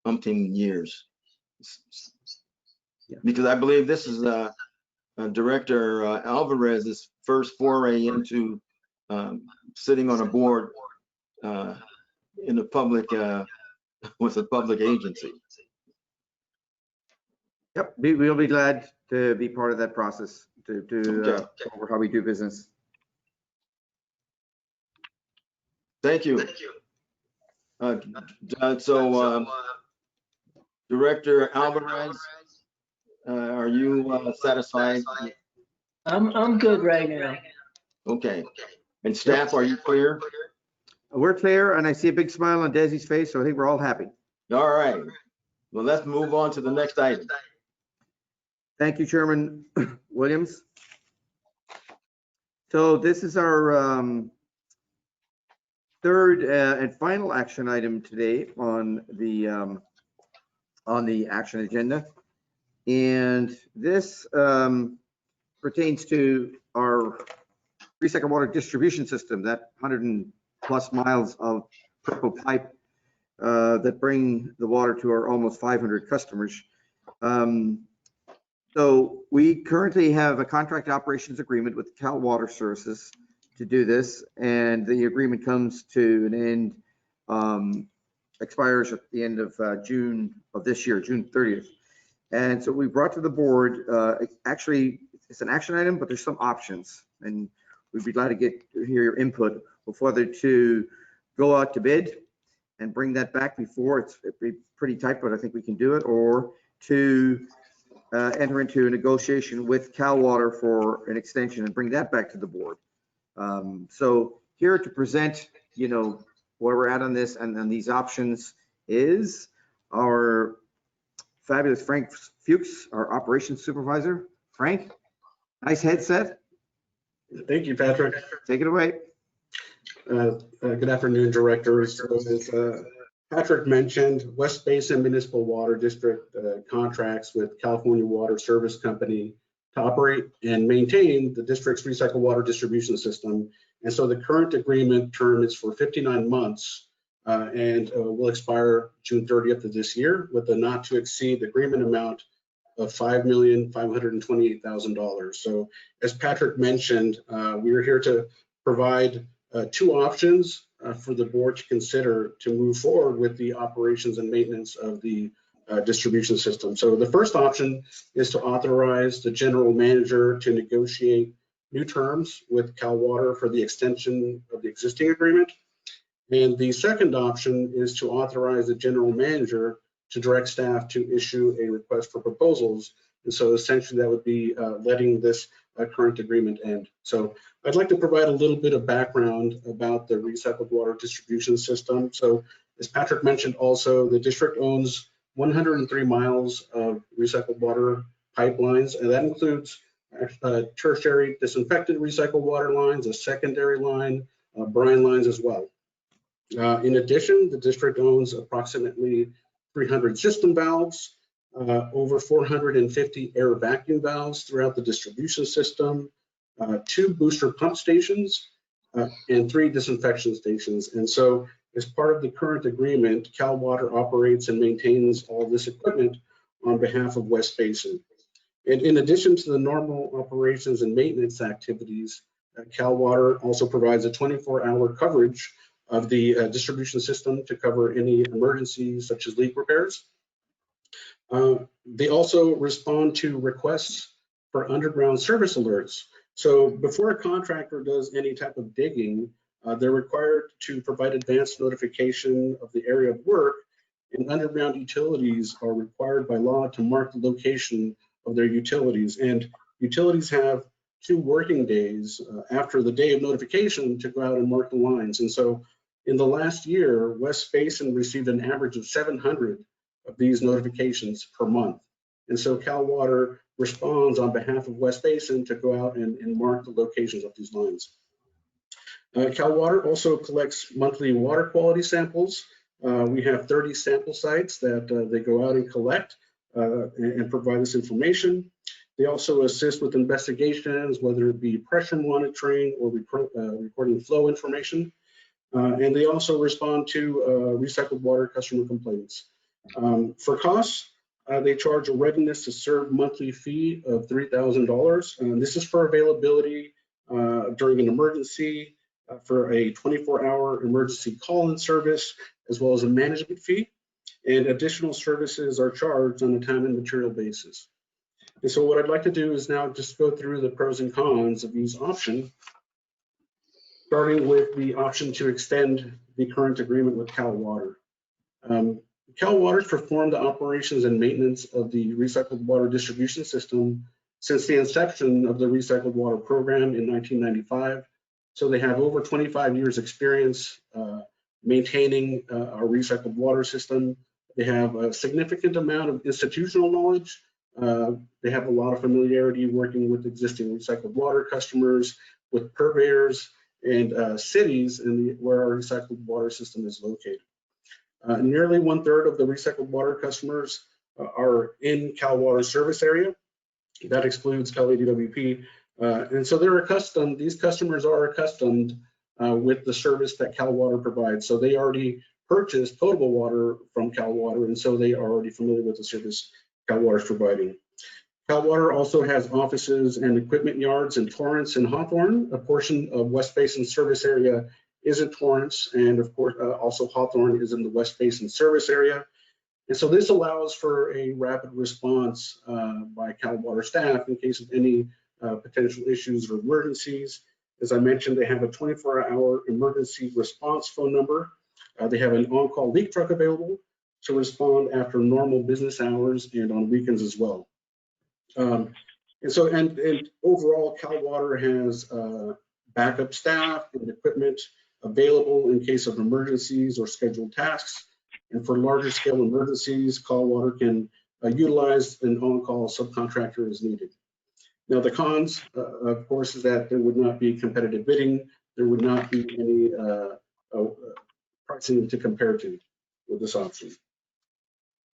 umpteen years. Yeah. Because I believe this is Director Alvarez's first foray into sitting on a board in a public with a public agency. Yep, we'll be glad to be part of that process to Okay. over how we do business. Thank you. Director Alvarez, are you satisfied? I'm good right now. Okay. And staff, are you clear? We're clear, and I see a big smile on Desi's face, so I think we're all happy. All right. Well, let's move on to the next item. Thank you, Chairman Williams. So this is our third and final action item today on the action agenda. And this pertains to our recycled water distribution system, that 100+ miles of purple pipe that bring the water to our almost 500 customers. So we currently have a contract operations agreement with Cal Water Services to do this, and the agreement comes to an end, expires at the end of June of this year, June 30th. And so we brought to the board, actually, it's an action item, but there's some options, and we'd be glad to hear your input of whether to go out to bid and bring that back before it'd be pretty tight, but I think we can do it, or to enter into a negotiation with Cal Water for an extension and bring that back to the board. So here to present, where we're at on this and these options is our fabulous Frank Fuchs, our operations supervisor. Frank, nice headset. Thank you, Patrick. Take it away. Good afternoon, directors. As Patrick mentioned, West Basin Municipal Water District contracts with California Water Service Company to operate and maintain the district's recycled water distribution system. And so the current agreement term is for 59 months and will expire June 30th of this year with a not to exceed agreement amount of $5,528,000. So as Patrick mentioned, we are here to provide two options for the board to consider to move forward with the operations and maintenance of the distribution system. So the first option is to authorize the general manager to negotiate new terms with Cal Water for the extension of the existing agreement. And the second option is to authorize the general manager to direct staff to issue a request for proposals. And so essentially that would be letting this current agreement end. So I'd like to provide a little bit of background about the recycled water distribution system. So as Patrick mentioned also, the district owns 103 miles of recycled water pipelines, and that includes tertiary disinfected recycled water lines, a secondary line, brine lines as well. In addition, the district owns approximately 300 system valves, over 450 air vacuum valves throughout the distribution system, 2 booster pump stations, and 3 disinfection stations. And so as part of the current agreement, Cal Water operates and maintains all this equipment on behalf of West Basin. And in addition to the normal operations and maintenance activities, Cal Water also provides a 24-hour coverage of the distribution system to cover any emergencies such as leak repairs. They also respond to requests for underground service alerts. So before a contractor does any type of digging, they're required to provide advanced notification of the area of work, and underground utilities are required by law to mark the location of their utilities. And utilities have 2 working days after the day of notification to go out and mark the lines. And so in the last year, West Basin received an average of 700 of these notifications per month. And so Cal Water responds on behalf of West Basin to go out and mark the locations of these lines. Cal Water also collects monthly water quality samples. We have 30 sample sites that they go out and collect and provide this information. They also assist with investigations, whether it be pressure monitoring or recording flow information. And they also respond to recycled water customer complaints. For costs, they charge a readiness to serve monthly fee of $3,000. And this is for availability during an emergency, for a 24-hour emergency call-in service, as well as a management fee. And additional services are charged on a time and material basis. And so what I'd like to do is now just go through the pros and cons of each option, starting with the option to extend the current agreement with Cal Water. Cal Water has performed the operations and maintenance of the recycled water distribution system since the inception of the recycled water program in 1995. So they have over 25 years experience maintaining our recycled water system. They have a significant amount of institutional knowledge. They have a lot of familiarity working with existing recycled water customers, with purveyors, and cities where our recycled water system is located. Nearly 1/3 of the recycled water customers are in Cal Water service area. That excludes Cal ADWP. And so they're accustomed, these customers are accustomed with the service that Cal Water provides. So they already purchased potable water from Cal Water, and so they are already familiar with the service Cal Water is providing. Cal Water also has offices and equipment yards in Torrance and Hawthorne. A portion of West Basin service area is in Torrance, and of course, also Hawthorne is in the West Basin service area. And so this allows for a rapid response by Cal Water staff in case of any potential issues or emergencies. As I mentioned, they have a 24-hour emergency response phone number. They have an on-call leak truck available to respond after normal business hours and on weekends as well. And overall, Cal Water has backup staff and equipment available in case of emergencies or scheduled tasks. And for larger scale emergencies, Cal Water can utilize an on-call subcontractor as needed. Now, the cons, of course, is that there would not be competitive bidding. There would not be any pricing to compare to with this option.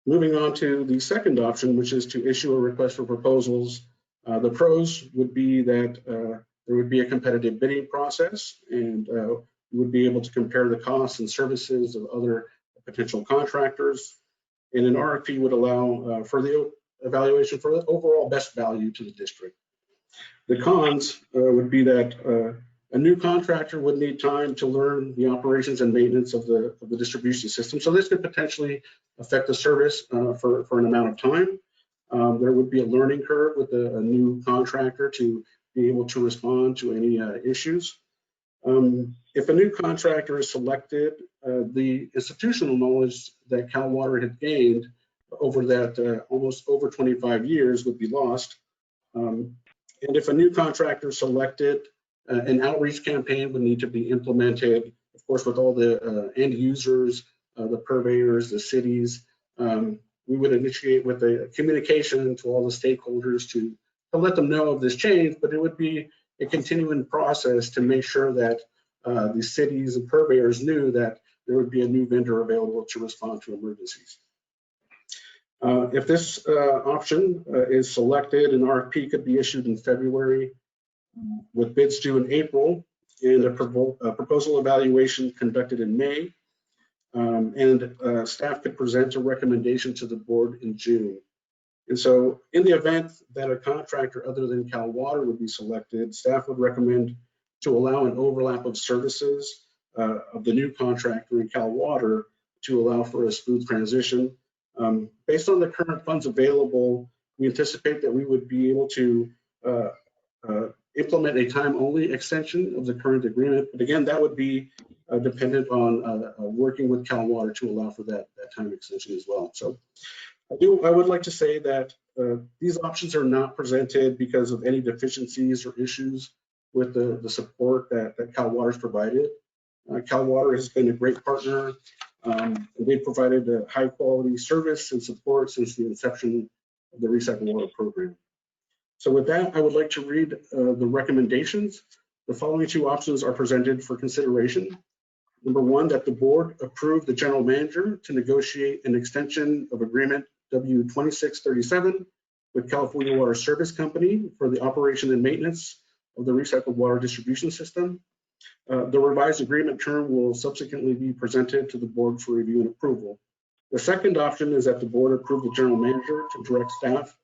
Moving on to the second option, which is to issue a request for proposals. The pros would be that there would be a competitive bidding process, and you would be able to compare the costs and services of other potential contractors. And an RFP would allow for the evaluation for the overall best value to the district. The cons would be that a new contractor would need time to learn the operations and maintenance of the distribution system. So this could potentially affect the service for an amount of time. There would be a learning curve with a new contractor to be able to respond to any issues. If a new contractor is selected, the institutional knowledge that Cal Water had gained over that almost over 25 years would be lost. And if a new contractor is selected, an outreach campaign would need to be implemented, of course, with all the end users, the purveyors, the cities. We would initiate with a communication to all the stakeholders to let them know of this change, but it would be a continuing process to make sure that the cities and purveyors knew that there would be a new vendor available to respond to emergencies. If this option is selected, an RFP could be issued in February with bids due in April and a proposal evaluation conducted in May. Staff could present a recommendation to the board in June. And so in the event that a contractor other than Cal Water would be selected, staff would recommend to allow an overlap of services of the new contractor and Cal Water to allow for a smooth transition. Based on the current funds available, we anticipate that we would be able to implement a time-only extension of the current agreement. But again, that would be dependent on working with Cal Water to allow for that time extension as well. So I would like to say that these options are not presented because of any deficiencies or issues with the support that Cal Water has provided. Cal Water has been a great partner. They've provided a high quality service and support since the inception of the Recycled Water Program. So with that, I would like to read the recommendations. The following two options are presented for consideration. Number one, that the board approve the general manager to negotiate an extension of agreement W2637 with California Water Service Company for the operation and maintenance of the recycled water distribution system. The revised agreement term will subsequently be presented to the board for review and approval. The second option is that the board approve the general manager to direct staff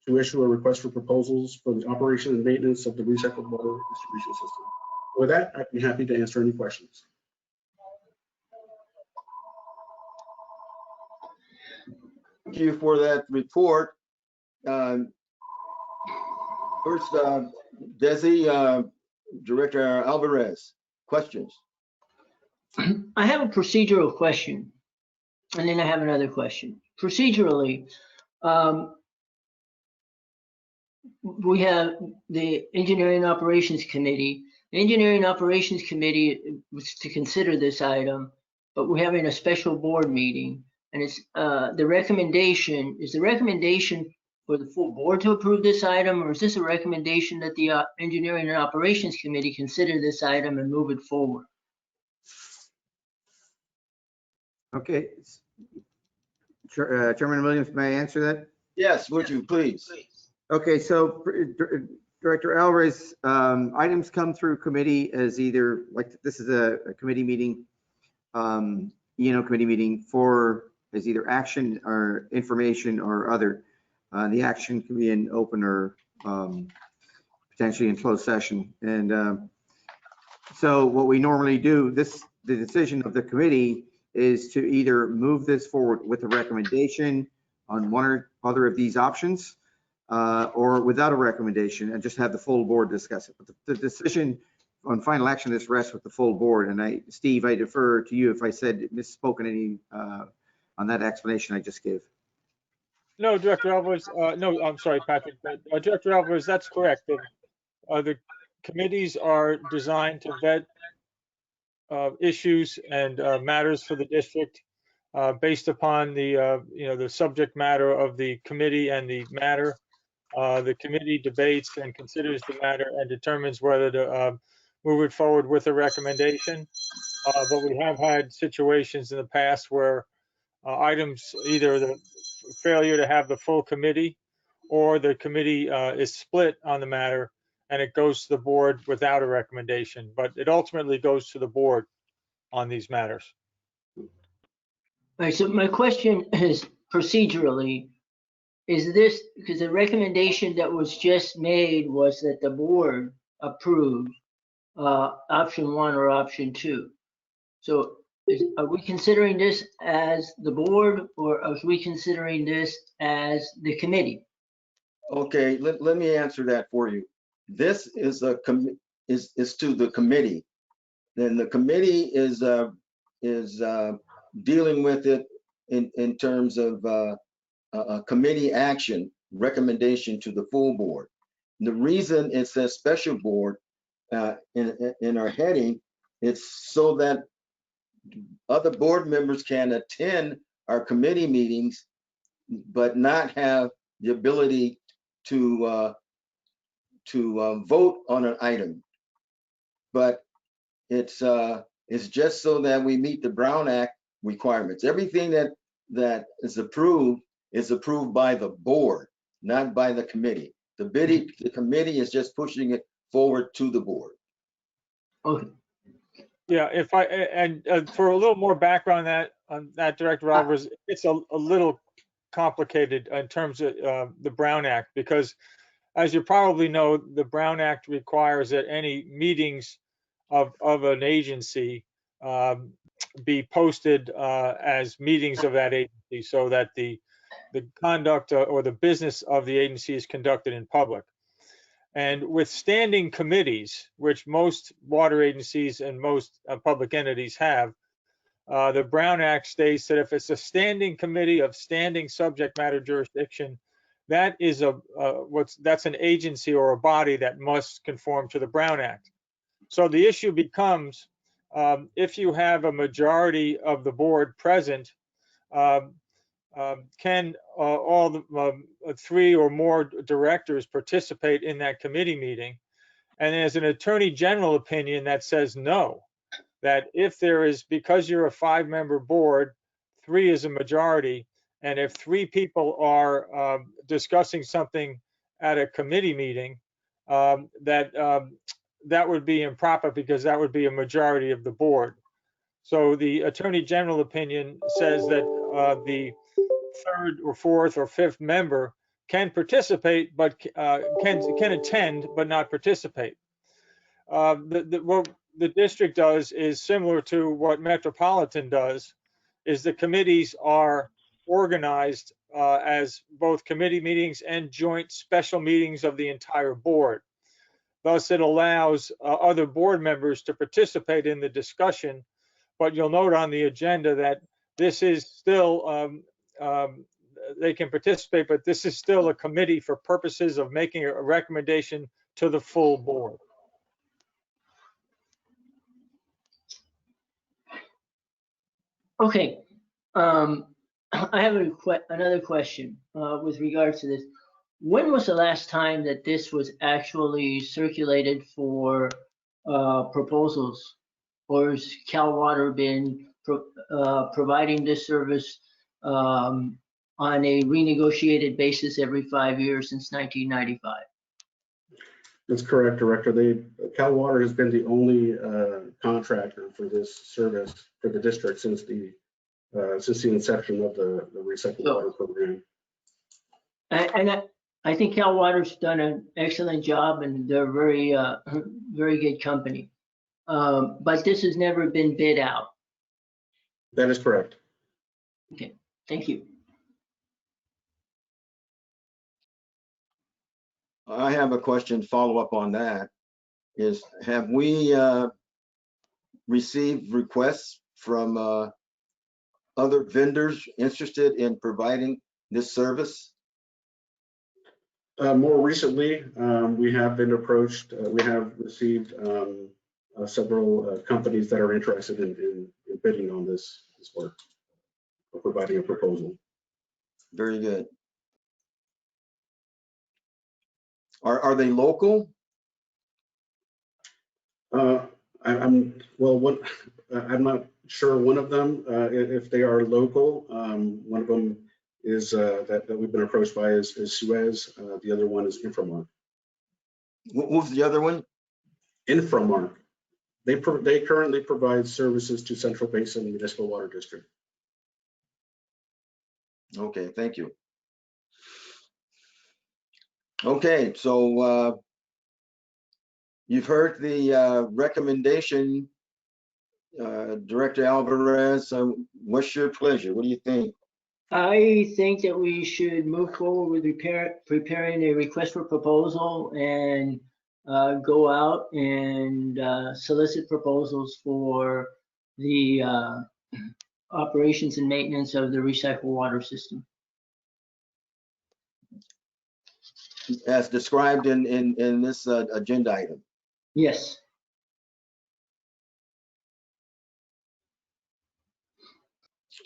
to issue a request for proposals for the operation and maintenance of the recycled water distribution system. With that, I'd be happy to answer any questions. Thank you for that report. First, Desi, Director Alvarez, questions? I have a procedural question, and then I have another question. Procedurally, we have the Engineering Operations Committee. The Engineering Operations Committee was to consider this item, but we're having a special board meeting, and it's the recommendation for the full board to approve this item, or is this a recommendation that the Engineering and Operations Committee consider this item and move it forward? Okay. Chairman Williams, may I answer that? Yes, would you please? Okay, so Director Alvarez, items come through committee as either, like this is a committee meeting, committee meeting for as either action or information or other. The action can be in open or potentially in closed session. And so what we normally do, the decision of the committee is to either move this forward with a recommendation on one or other of these options, or without a recommendation and just have the full board discuss it. But the decision on final action is rests with the full board. And Steve, I defer to you if I said misspoken any on that explanation I just gave. No, Director Alvarez, no, I'm sorry, Patrick. Director Alvarez, that's correct. The committees are designed to vet issues and matters for the district based upon the subject matter of the committee and the matter. The committee debates and considers the matter and determines whether to move it forward with a recommendation. But we have had situations in the past where items, either the failure to have the full committee or the committee is split on the matter and it goes to the board without a recommendation, but it ultimately goes to the board on these matters. All right, so my question is procedurally, is this, because the recommendation that was just made was that the board approve option one or option two. So are we considering this as the board, or are we considering this as the committee? Okay, let me answer that for you. This is is to the committee. Then the committee is dealing with it in terms of a committee action recommendation to the full board. And the reason it says special board in our heading, it's so that other board members can attend our committee meetings, but not have the ability to vote on an item. But it's just so that we meet the Brown Act requirements. Everything that is approved by the board, not by the committee. The committee is just pushing it forward to the board. Okay. Yeah, for a little more background on that, Director Alvarez, it's a little complicated in terms of the Brown Act, because as you probably know, the Brown Act requires that any meetings of an agency be posted as meetings of that agency, so that the conduct or the business of the agency is conducted in public. And with standing committees, which most water agencies and most public entities have, the Brown Act states that if it's a standing committee of standing subject matter jurisdiction, that is that's an agency or a body that must conform to the Brown Act. So the issue becomes, if you have a majority of the board present, can all the 3 or more directors participate in that committee meeting? And there's an Attorney General opinion that says no, that if there is, because you're a 5-member board, 3 is a majority, and if 3 people are discussing something at a committee meeting, that would be improper because that would be a majority of the board. So the Attorney General opinion says that the 3rd or 4th or 5th member can participate, but can attend but not participate. What the district does is similar to what Metropolitan does, is the committees are organized as both committee meetings and joint special meetings of the entire board. Thus, it allows other board members to participate in the discussion, but you'll note on the agenda that this is still, they can participate, but this is still a committee for purposes of making a recommendation to the full board. Okay, I have another question with regards to this. When was the last time that this was actually circulated for proposals? Or has Cal Water been providing this service on a renegotiated basis every 5 years since 1995? That's correct, Director. Cal Water has been the only contractor for this service for the district since the inception of the recycled water program. And I think Cal Water's done an excellent job, and they're a very good company. But this has never been bid out. That is correct. Okay, thank you. I have a question follow up on that. Is have we received requests from other vendors interested in providing this service? More recently, we have been approached. We have received several companies that are interested in bidding on this work, or providing a proposal. Very good. Are they local? I'm not sure. One of them, if they are local, one of them is that we've been approached by is Suez. The other one is Inframark. What was the other one? Inframark. They currently provide services to Central Basin Municipal Water District. Okay, thank you. Okay, so you've heard the recommendation, Director Alvarez. What's your pleasure? What do you think? I think that we should move forward with preparing a request for proposal and go out and solicit proposals for the operations and maintenance of the recycled water system. As described in this agenda item. Yes.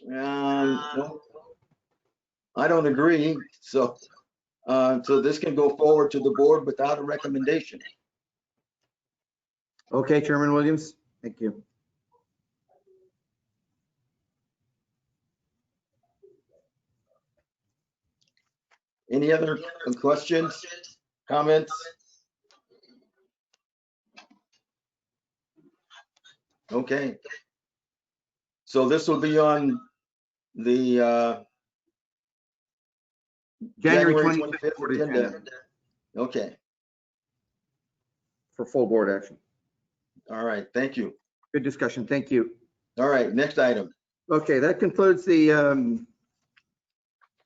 Well, I don't agree. So this can go forward to the board without a recommendation. Okay, Chairman Williams, thank you. Any other questions, comments? Okay. So this will be on the January 25th agenda. Okay. For full board action. All right, thank you. Good discussion, thank you. All right, next item. Okay, that concludes the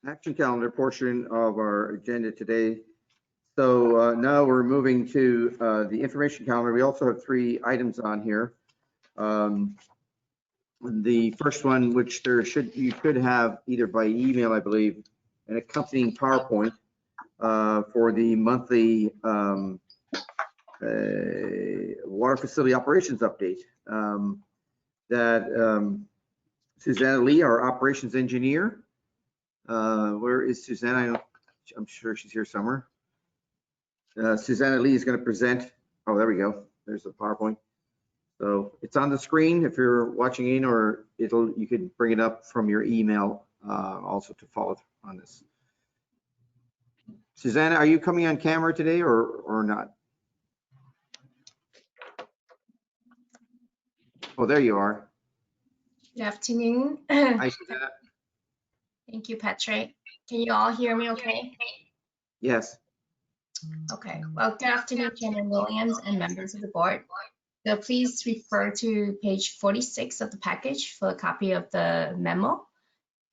action calendar portion of our agenda today. So now we're moving to the information calendar. We also have 3 items on here. The first one, which you could have either by email, I believe, an accompanying PowerPoint for the monthly water facility operations update that Susanna Lee, our operations engineer. Where is Susanna? I'm sure she's here somewhere. Susanna Lee is going to present Oh, there we go. There's the PowerPoint. So it's on the screen if you're watching in, or you can bring it up from your email also to follow on this. Susanna, are you coming on camera today or not? Oh, there you are. Good afternoon. Hi, Susanna. Thank you, Patrick. Can you all hear me okay? Yes. Okay. Well, good afternoon, Chairman Williams and members of the board. So please refer to page 46 of the package for a copy of the memo.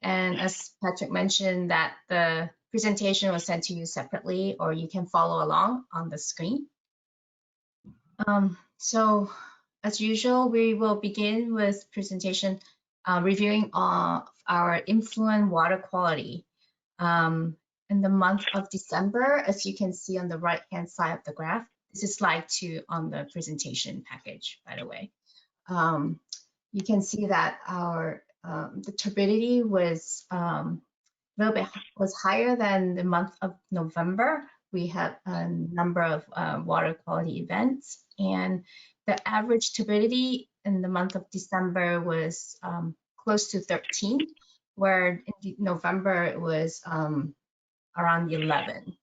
And as Patrick mentioned, that the presentation was sent to you separately, or you can follow along on the screen. So as usual, we will begin with presentation reviewing of our influent water quality. In the month of December, as you can see on the right-hand side of the graph, this is slide 2 on the presentation package, by the way. You can see that our the turbidity was was higher than the month of November. We had a number of water quality events, and the average turbidity in the month of December was close to 13, where in November it was around 11.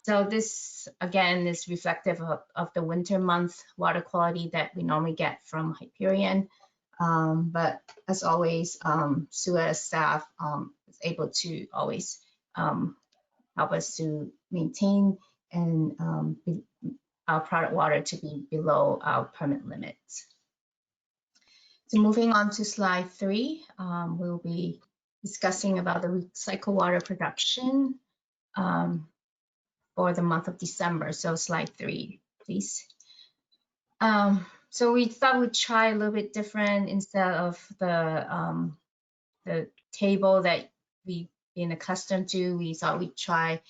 So this, again, is reflective of the winter month water quality that we normally get from Hyperion. But as always, SUEZ staff is able to always help us to maintain and our product water to be below our permit limits. So moving on to slide 3, we'll be discussing about the recycled water production for the month of December. So slide 3, please. So we thought we'd try a little bit different instead of the table that we've been accustomed to. We thought we'd try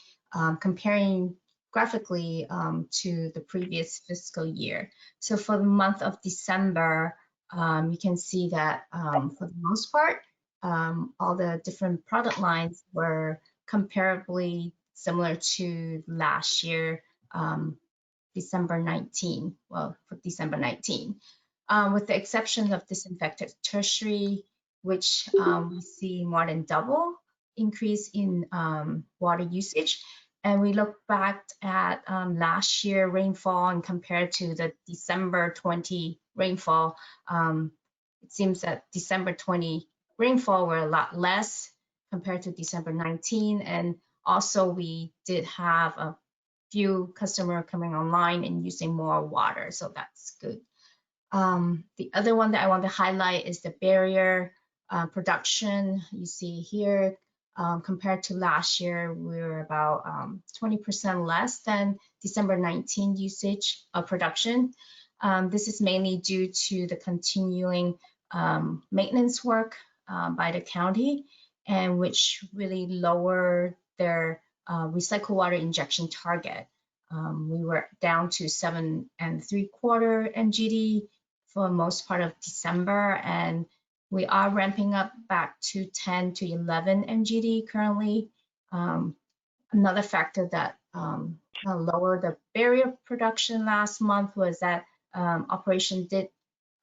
comparing graphically to the previous fiscal year. So for the month of December, you can see that for the most part, all the different product lines were comparably similar to last year, December 19, well, for December 19, with the exception of disinfectant tertiary, which we see more than double increase in water usage. And we look back at last year rainfall and compared to the December 20 rainfall, it seems that December 20 rainfall were a lot less compared to December 19. And also we did have a few customers coming online and using more water, so that's good. The other one that I want to highlight is the barrier production. You see here, compared to last year, we're about 20% less than December 19 usage of production. This is mainly due to the continuing maintenance work by the county, and which really lowered their recycled water injection target. We were down to 7 3/4 MGD for most part of December, and we are ramping up back to 10 to 11 MGD currently. Another factor that lowered the barrier production last month was that Operation did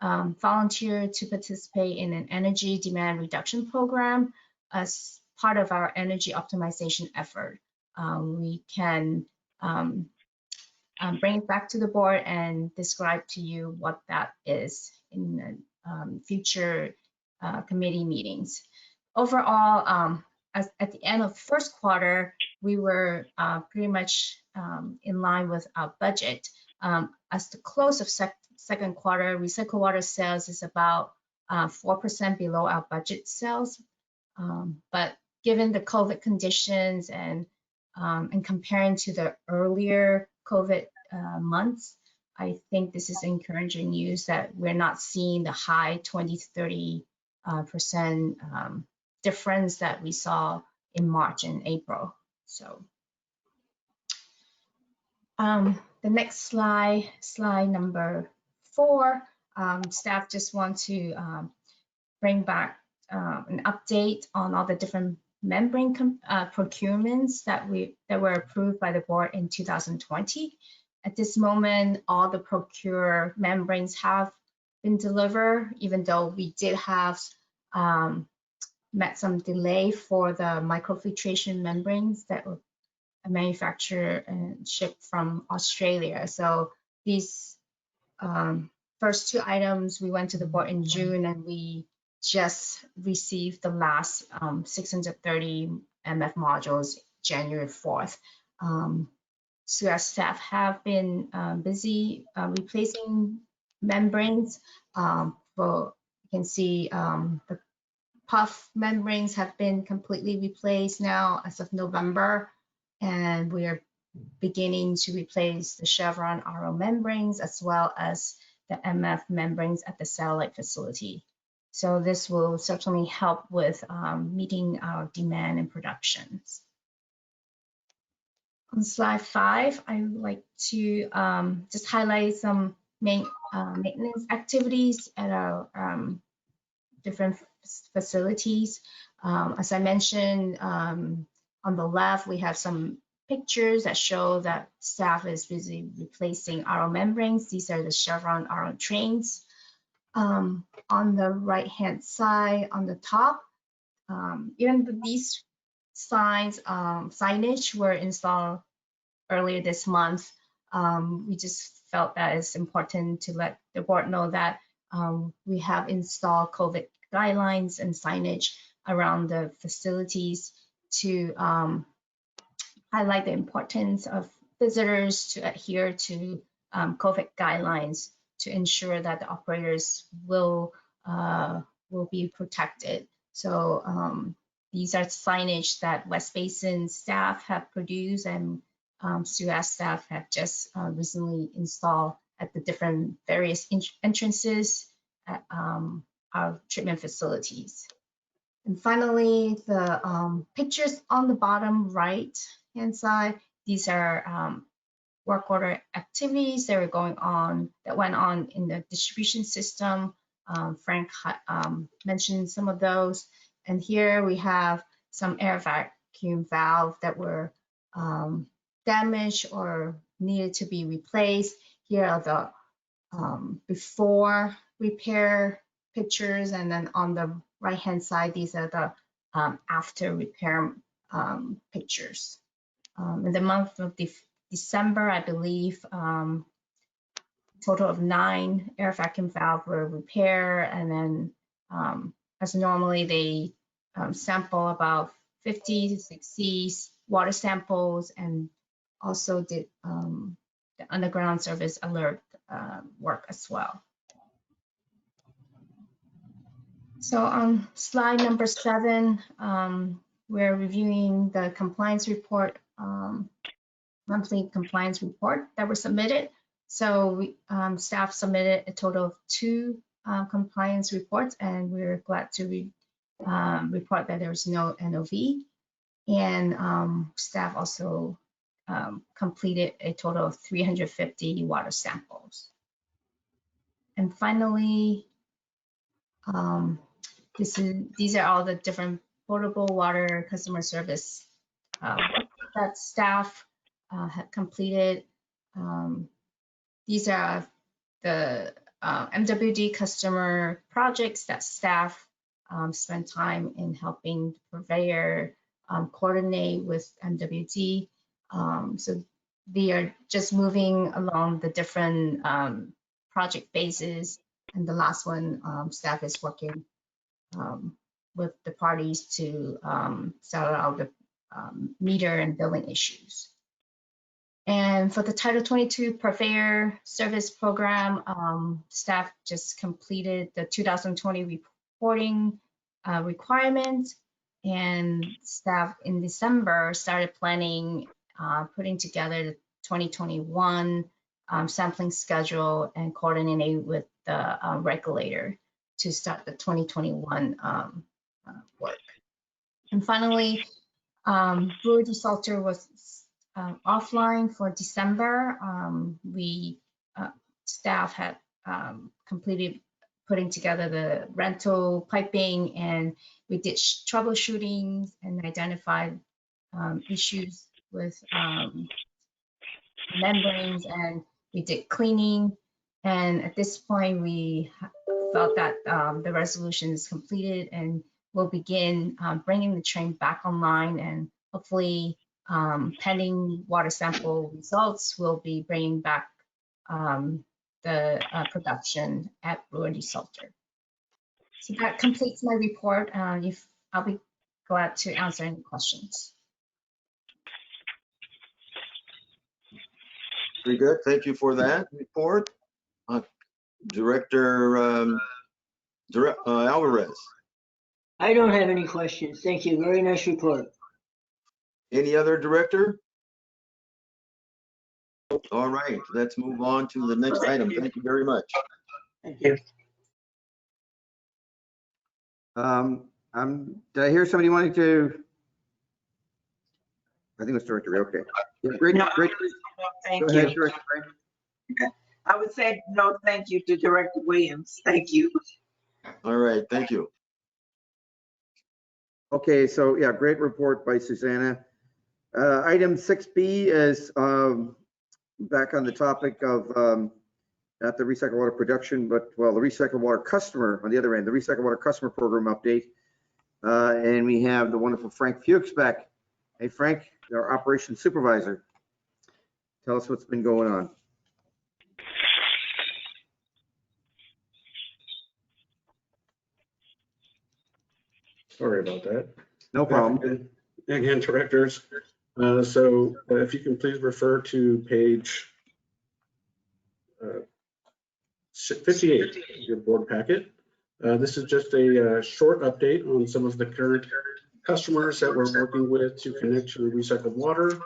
volunteer to participate in an energy demand reduction program as part of our energy optimization effort. We can bring it back to the board and describe to you what that is in the future committee meetings. Overall, at the end of the first quarter, we were pretty much in line with our budget. As the close of second quarter, recycled water sales is about 4% below our budget sales. But given the COVID conditions and comparing to the earlier COVID months, I think this is encouraging news that we're not seeing the high 20 to 30% difference that we saw in March and April. So the next slide, slide number 4, staff just want to bring back an update on all the different membrane procurements that were approved by the board in 2020. At this moment, all the procure membranes have been delivered, even though we did have met some delay for the microfiltration membranes that were manufactured and shipped from Australia. So these first two items, we went to the board in June, and we just received the last 630 MF modules January 4th. So our staff have been busy replacing membranes. You can see the puff membranes have been completely replaced now as of November, and we are beginning to replace the Chevron RO membranes as well as the MF membranes at the satellite facility. So this will certainly help with meeting our demand and productions. On slide 5, I would like to just highlight some main maintenance activities at our different facilities. As I mentioned, on the left, we have some pictures that show that staff is busy replacing RO membranes. These are the Chevron RO trains. On the right-hand side, on the top, even these signage were installed earlier this month. We just felt that it's important to let the board know that we have installed COVID guidelines and signage around the facilities to highlight the importance of visitors to adhere to COVID guidelines to ensure that the operators will be protected. So these are signage that West Basin staff have produced, and SUAS staff have just recently installed at the different various entrances at our treatment facilities. And finally, the pictures on the bottom right hand side, these are work order activities that went on in the distribution system. Frank mentioned some of those. And here we have some air vacuum valve that were damaged or needed to be replaced. Here are the before repair pictures, and then on the right hand side, these are the after repair pictures. In the month of December, I believe, a total of 9 air vacuum valves were repaired, and then as normally they sample about 50 to 60 water samples, and also did the underground service alert work as well. So on slide number 7, we're reviewing the compliance report, monthly compliance report that were submitted. So we, staff submitted a total of 2 compliance reports, and we're glad to report that there was no NOV. And staff also completed a total of 350 water samples. And finally, these are all the different potable water customer service that staff have completed. These are the MWD customer projects that staff spend time in helping the purveyor coordinate with MWD. So they are just moving along the different project phases. And the last one, staff is working with the parties to settle out the meter and billing issues. And for the Title 22 Purveyor Service Program, staff just completed the 2020 reporting requirements, and staff in December started planning, putting together the 2021 sampling schedule and coordinating with the regulator to start the 2021 work. And finally, brewer desalter was offline for December. Staff had completed putting together the rental piping, and we did troubleshooting and identified issues with membranes, and we did cleaning. And at this point, we felt that the resolution is completed, and we'll begin bringing the train back online, and hopefully pending water sample results, we'll be bringing back the production at Brewer Desalter. So that completes my report. If I'll be glad to answer any questions. Very good. Thank you for that report. Director Alvarez, I don't have any questions. Thank you. Very nice report. any other director? All right, let's move on to the next item. Thank you very much. Thank you. Did I hear somebody wanting to? I think it's Director Ray. Okay. Yeah, great, No, great. no, thank Go you. ahead, Director Ray. I would say no, thank you to Director Williams. Thank you. All right, thank you. Okay, so yeah, great report by Susanna. Item 6B is back on the topic of not the recycled water production, but well, the recycled water customer on the other end, the recycled water customer program update. And we have the wonderful Frank Fuchs back. Hey, Frank, our operations supervisor. Tell us what's been going on. Sorry about that. No problem. Again, directors. So if you can please refer to page 58 of your board packet. This is just a short update on some of the current customers that we're working with to connect to recycled water.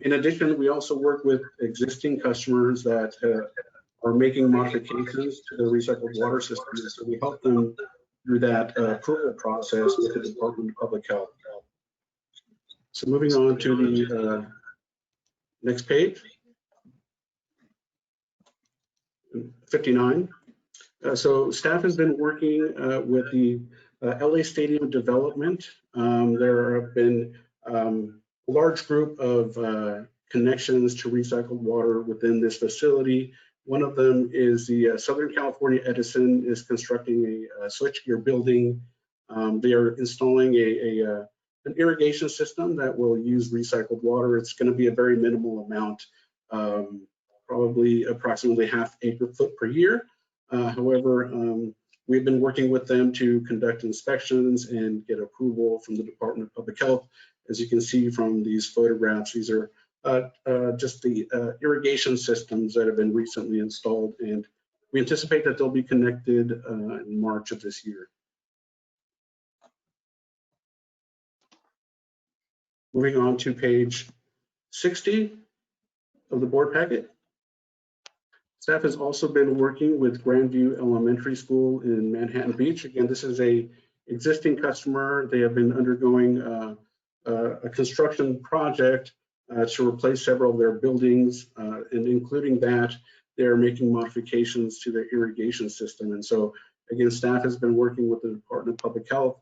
In addition, we also work with existing customers that are making modifications to the recycled water system. So we help them through that approval process with the Department of Public Health. So moving on to the next page, 59. So staff has been working with the LA Stadium development. There have been a large group of connections to recycled water within this facility. One of them is the Southern California Edison is constructing a switchgear building. They are installing an irrigation system that will use recycled water. It's going to be a very minimal amount, probably approximately ½ acre-foot per year. However, we've been working with them to conduct inspections and get approval from the Department of Public Health. As you can see from these photographs, these are just the irrigation systems that have been recently installed, and we anticipate that they'll be connected in March of this year. Moving on to page 60 of the board packet. Staff has also been working with Grandview Elementary School in Manhattan Beach. Again, this is a existing customer. They have been undergoing a construction project to replace several of their buildings, and including that, they're making modifications to their irrigation system. And so, again, staff has been working with the Department of Public Health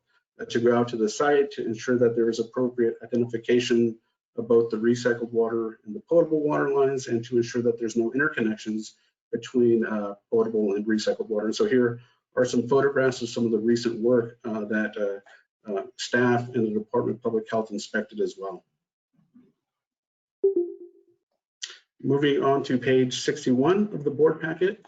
to go out to the site to ensure that there is appropriate identification of both the recycled water and the potable water lines, and to ensure that there's no interconnections between potable and recycled water. And so here are some photographs of some of the recent work that staff and the Department of Public Health inspected as well. Moving on to page 61 of the board packet.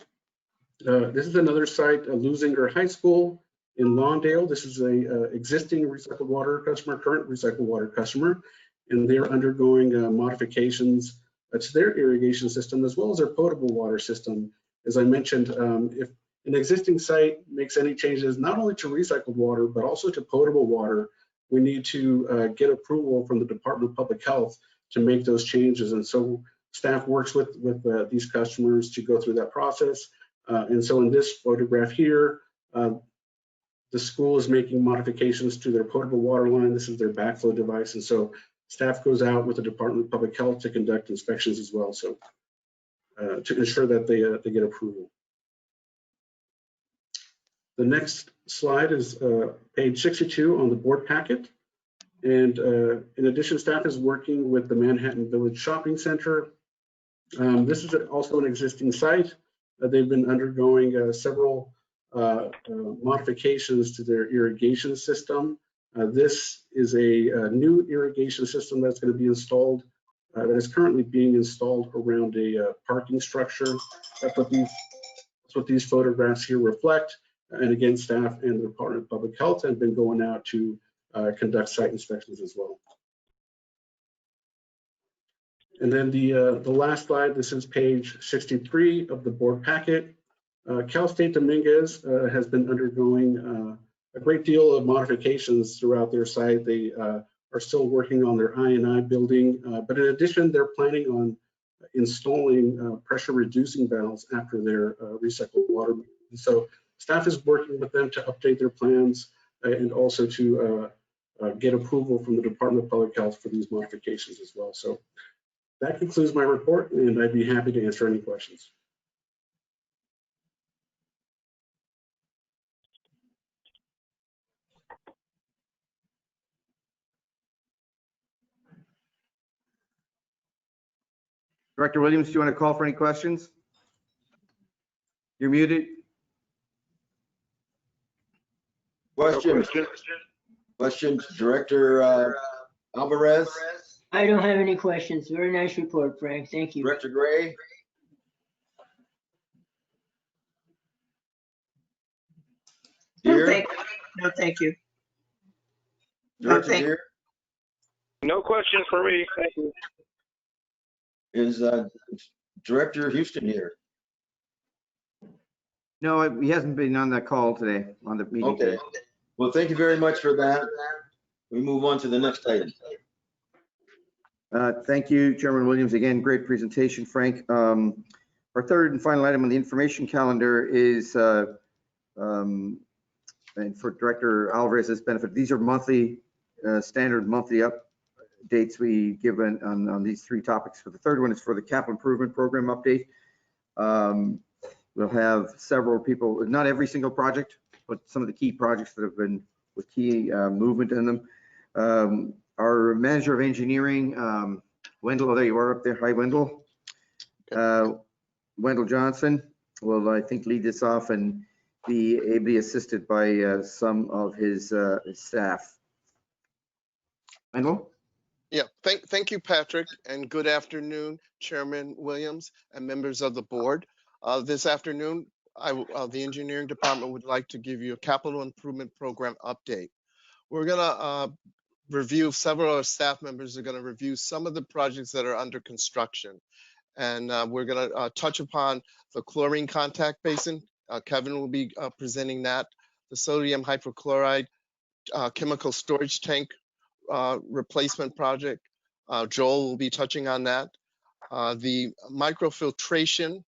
This is another site, Lusinger High School in Lawndale. This is a existing recycled water customer, current recycled water customer, and they're undergoing modifications to their irrigation system as well as their potable water system. As I mentioned, if an existing site makes any changes, not only to recycled water, but also to potable water, we need to get approval from the Department of Public Health to make those changes. And so staff works with these customers to go through that process. And so in this photograph here, the school is making modifications to their potable water line. This is their backflow device. And so staff goes out with the Department of Public Health to conduct inspections as well, so to ensure that they get approval. The next slide is page 62 on the board packet. And in addition, staff is working with the Manhattan Village Shopping Center This is also an existing site. They've been undergoing several modifications to their irrigation system. This is a new irrigation system that's going to be installed, that is currently being installed around a parking structure. That's what these photographs here reflect. And again, staff and the Department of Public Health have been going out to conduct site inspections as well. And then the last slide, this is page 63 of the board packet. Cal State Dominguez has been undergoing a great deal of modifications throughout their site. They are still working on their I&I building, but in addition, they're planning on installing pressure reducing valves after their recycled water. And so staff is working with them to update their plans and also to get approval from the Department of Public Health for these modifications as well. So that concludes my report, and I'd be happy to answer any questions. Director Williams, do you want to call for any questions? You're muted. Questions, Director Alvarez? I don't have any questions. Very nice report, Frank. Thank you. Director Gray? No, thank you. No, thank you. Director Deere? No questions for me. Thank you. Is Director Houston here? No, he hasn't been on that call today, on the meeting. Okay. Today. Well, thank you very much for that. We move on to the next item. Thank you, Chairman Williams. Again, great presentation, Frank. Our third and final item on the information calendar is, and for Director Alvarez's benefit, these are monthly, standard monthly updates we give on these three topics. For the third one is for the capital improvement program update. We'll have several people, not every single project, but some of the key projects that have been with key movement in them. Our manager of engineering, Wendell, oh, there you are up there. Hi, Wendell. Wendell Johnson will, I think, lead this off and be ably assisted by some of his staff. Wendell? Yeah, thank you, Patrick, and good afternoon, Chairman Williams and members of the board. This afternoon, the engineering department would like to give you a capital improvement program update. We're gonna review, several of our staff members are gonna review some of the projects that are under construction. And we're gonna touch upon the chlorine contact basin. Kevin will be presenting that. The sodium hypochlorite chemical storage tank replacement project. Joel will be touching on that. The microfiltration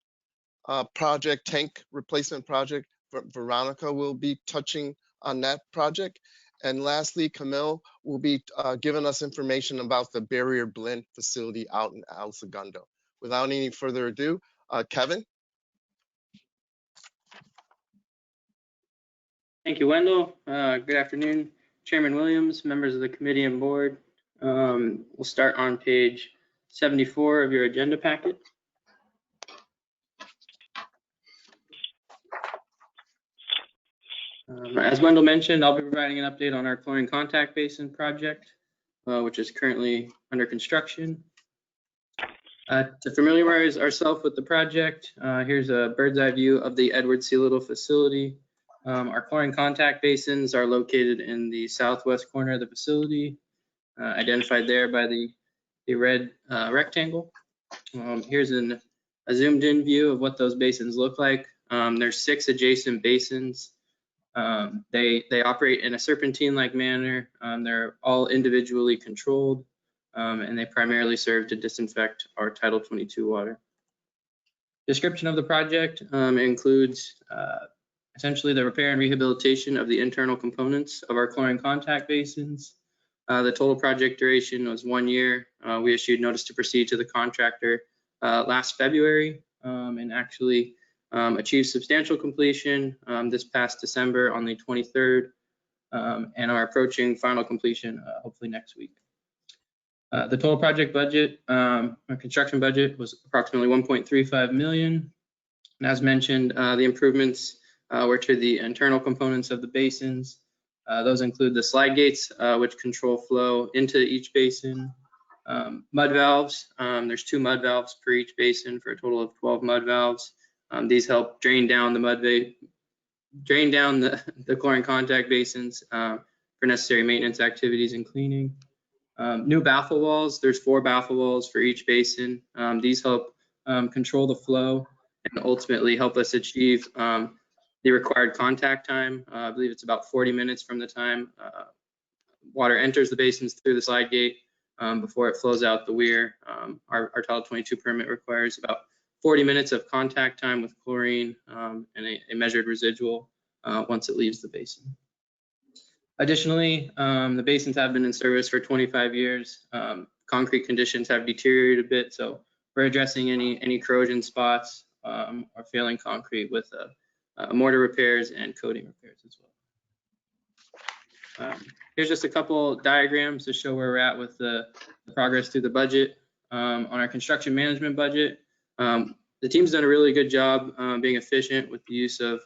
project, tank replacement project, Veronica will be touching on that project. And lastly, Camille will be giving us information about the barrier blend facility out in El Segundo. Without any further ado, Kevin. Thank you, Wendell. Good afternoon, Chairman Williams, members of the committee and board. We'll start on page 74 of your agenda packet. As Wendell mentioned, I'll be providing an update on our chlorine contact basin project, which is currently under construction. To familiarize ourselves with the project, here's a bird's eye view of the Edward C. Little facility. Our chlorine contact basins are located in the southwest corner of the facility, identified there by the red rectangle. Here's a zoomed in view of what those basins look like. There's 6 adjacent basins. They operate in a serpentine-like manner. They're all individually controlled, and they primarily serve to disinfect our Title 22 water. Description of the project includes essentially the repair and rehabilitation of the internal components of our chlorine contact basins. The total project duration was 1 year. We issued notice to proceed to the contractor last February and actually achieved substantial completion this past December on the 23rd and are approaching final completion hopefully next week. The total project budget, our construction budget, was approximately 1.35 million. And as mentioned, the improvements were to the internal components of the basins. Those include the slide gates, which control flow into each basin. Mud valves, there's 2 mud valves per each basin for a total of 12 mud valves. These help drain down the chlorine contact basins for necessary maintenance activities and cleaning. New baffle walls, there's 4 baffle walls for each basin. These help control the flow and ultimately help us achieve the required contact time. I believe it's about 40 minutes from the time water enters the basins through the slide gate before it flows out the weir. Our Title 22 permit requires about 40 minutes of contact time with chlorine and a measured residual once it leaves the basin. Additionally, the basins have been in service for 25 years. Concrete conditions have deteriorated a bit, so we're addressing any corrosion spots or failing concrete with mortar repairs and coating repairs as well. Here's just a couple diagrams to show where we're at with the progress through the budget. On our construction management budget, the team's done a really good job being efficient with the use of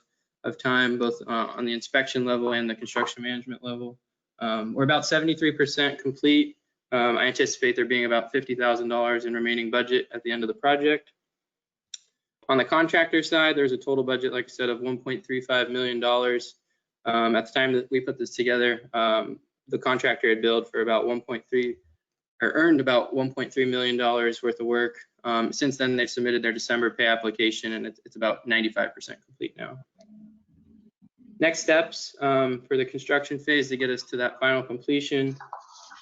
time, both on the inspection level and the construction management level. We're about 73% complete. I anticipate there being about $50,000 in remaining budget at the end of the project. On the contractor side, there's a total budget, like I said, of $1.35 million. At the time that we put this together, the contractor had billed for about earned about $1.3 million worth of work. Since then, they've submitted their December pay application, and it's about 95% complete now. Next steps for the construction phase to get us to that final completion.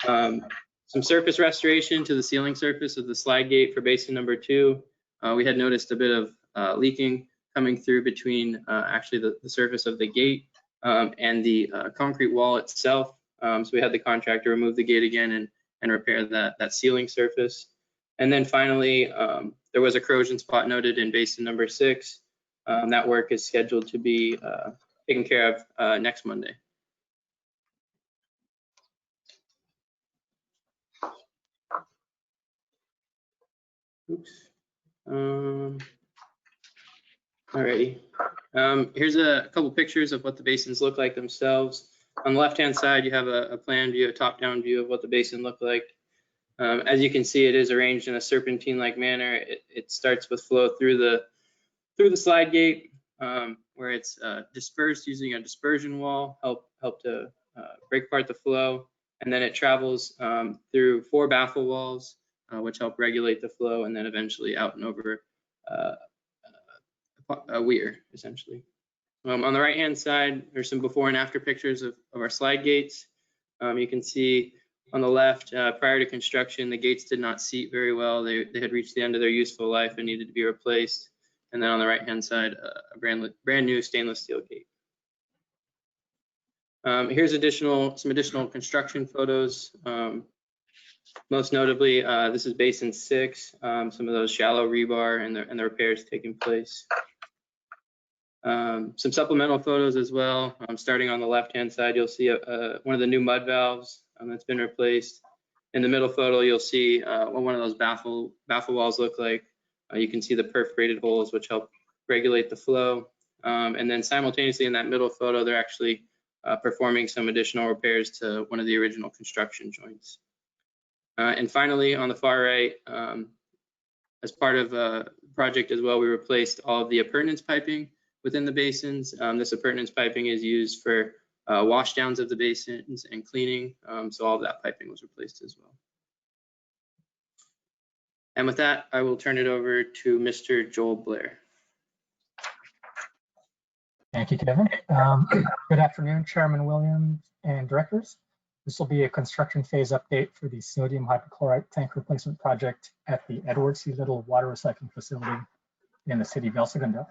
Some surface restoration to the ceiling surface of the slide gate for basin number 2. We had noticed a bit of leaking coming through between actually the surface of the gate and the concrete wall itself. So we had the contractor remove the gate again and repair that ceiling surface. And then finally, there was a corrosion spot noted in basin number 6. That work is scheduled to be taken care of next Monday. Oops. Alrighty. Here's a couple pictures of what the basins look like themselves. On the left-hand side, you have a plan view, a top-down view of what the basin looked like. As you can see, it is arranged in a serpentine-like manner. It starts with flow through the slide gate, where it's dispersed using a dispersion wall, help to break apart the flow, and then it travels through 4 baffle walls, which help regulate the flow, and then eventually out and over a weir, essentially. On the right-hand side, there's some before and after pictures of our slide gates. You can see on the left, prior to construction, the gates did not seat very well. They had reached the end of their useful life and needed to be replaced. And then on the right-hand side, a brand new stainless steel gate. Here's some additional construction photos. Most notably, this is Basin 6, some of those shallow rebar and the repairs taking place. Some supplemental photos as well. Starting on the left-hand side, you'll see one of the new mud valves that's been replaced. In the middle photo, you'll see what one of those baffle walls look like. You can see the perforated holes, which help regulate the flow. And then simultaneously in that middle photo, they're actually performing some additional repairs to one of the original construction joints. And finally, on the far right, as part of a project as well, we replaced all of the appurtenance piping within the basins. This appurtenance piping is used for washdowns of the basins and cleaning. So all of that piping was replaced as well. And with that, I will turn it over to Mr. Joel Blair. Thank you, Kevin. Good afternoon, Chairman Williams and directors. This will be a construction phase update for the sodium hypochlorite tank replacement project at the Edward C. Little Water Recycling Facility in the city of El Segundo.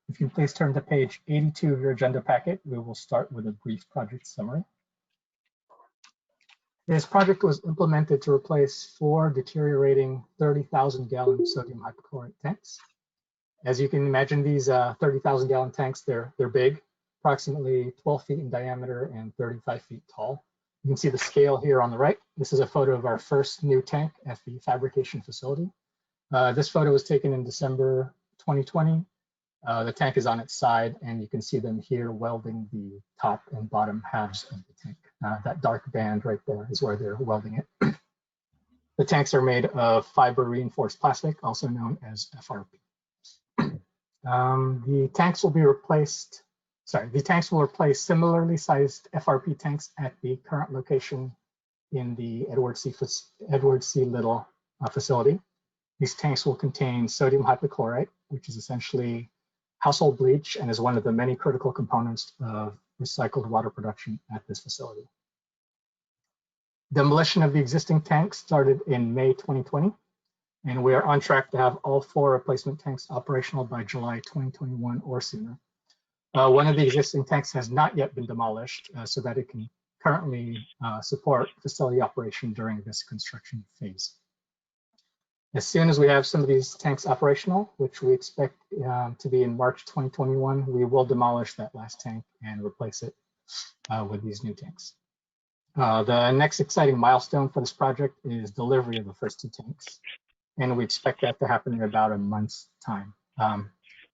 If you please turn to page 82 of your agenda packet, we will start with a brief project summary. This project was implemented to replace 4 deteriorating 30,000-gallon sodium hypochlorite tanks. As you can imagine, these 30,000-gallon tanks, they're big, approximately 12 feet in diameter and 35 feet tall. You can see the scale here on the right. This is a photo of our first new tank at the fabrication facility. This photo was taken in December 2020. The tank is on its side, and you can see them here welding the top and bottom halves of the tank. That dark band right there is where they're welding it. The tanks are made of fiber reinforced plastic, also known as FRP. The tanks will replace similarly sized FRP tanks at the current location in the Edward C. Little facility. These tanks will contain sodium hypochlorite, which is essentially household bleach and is one of the many critical components of recycled water production at this facility. Demolition of the existing tanks started in May 2020, and we are on track to have all 4 replacement tanks operational by July 2021 or sooner. One of the existing tanks has not yet been demolished so that it can currently support facility operation during this construction phase. As soon as we have some of these tanks operational, which we expect to be in March 2021, we will demolish that last tank and replace it with these new tanks. The next exciting milestone for this project is delivery of the first 2 tanks, and we expect that to happen in about a month's time.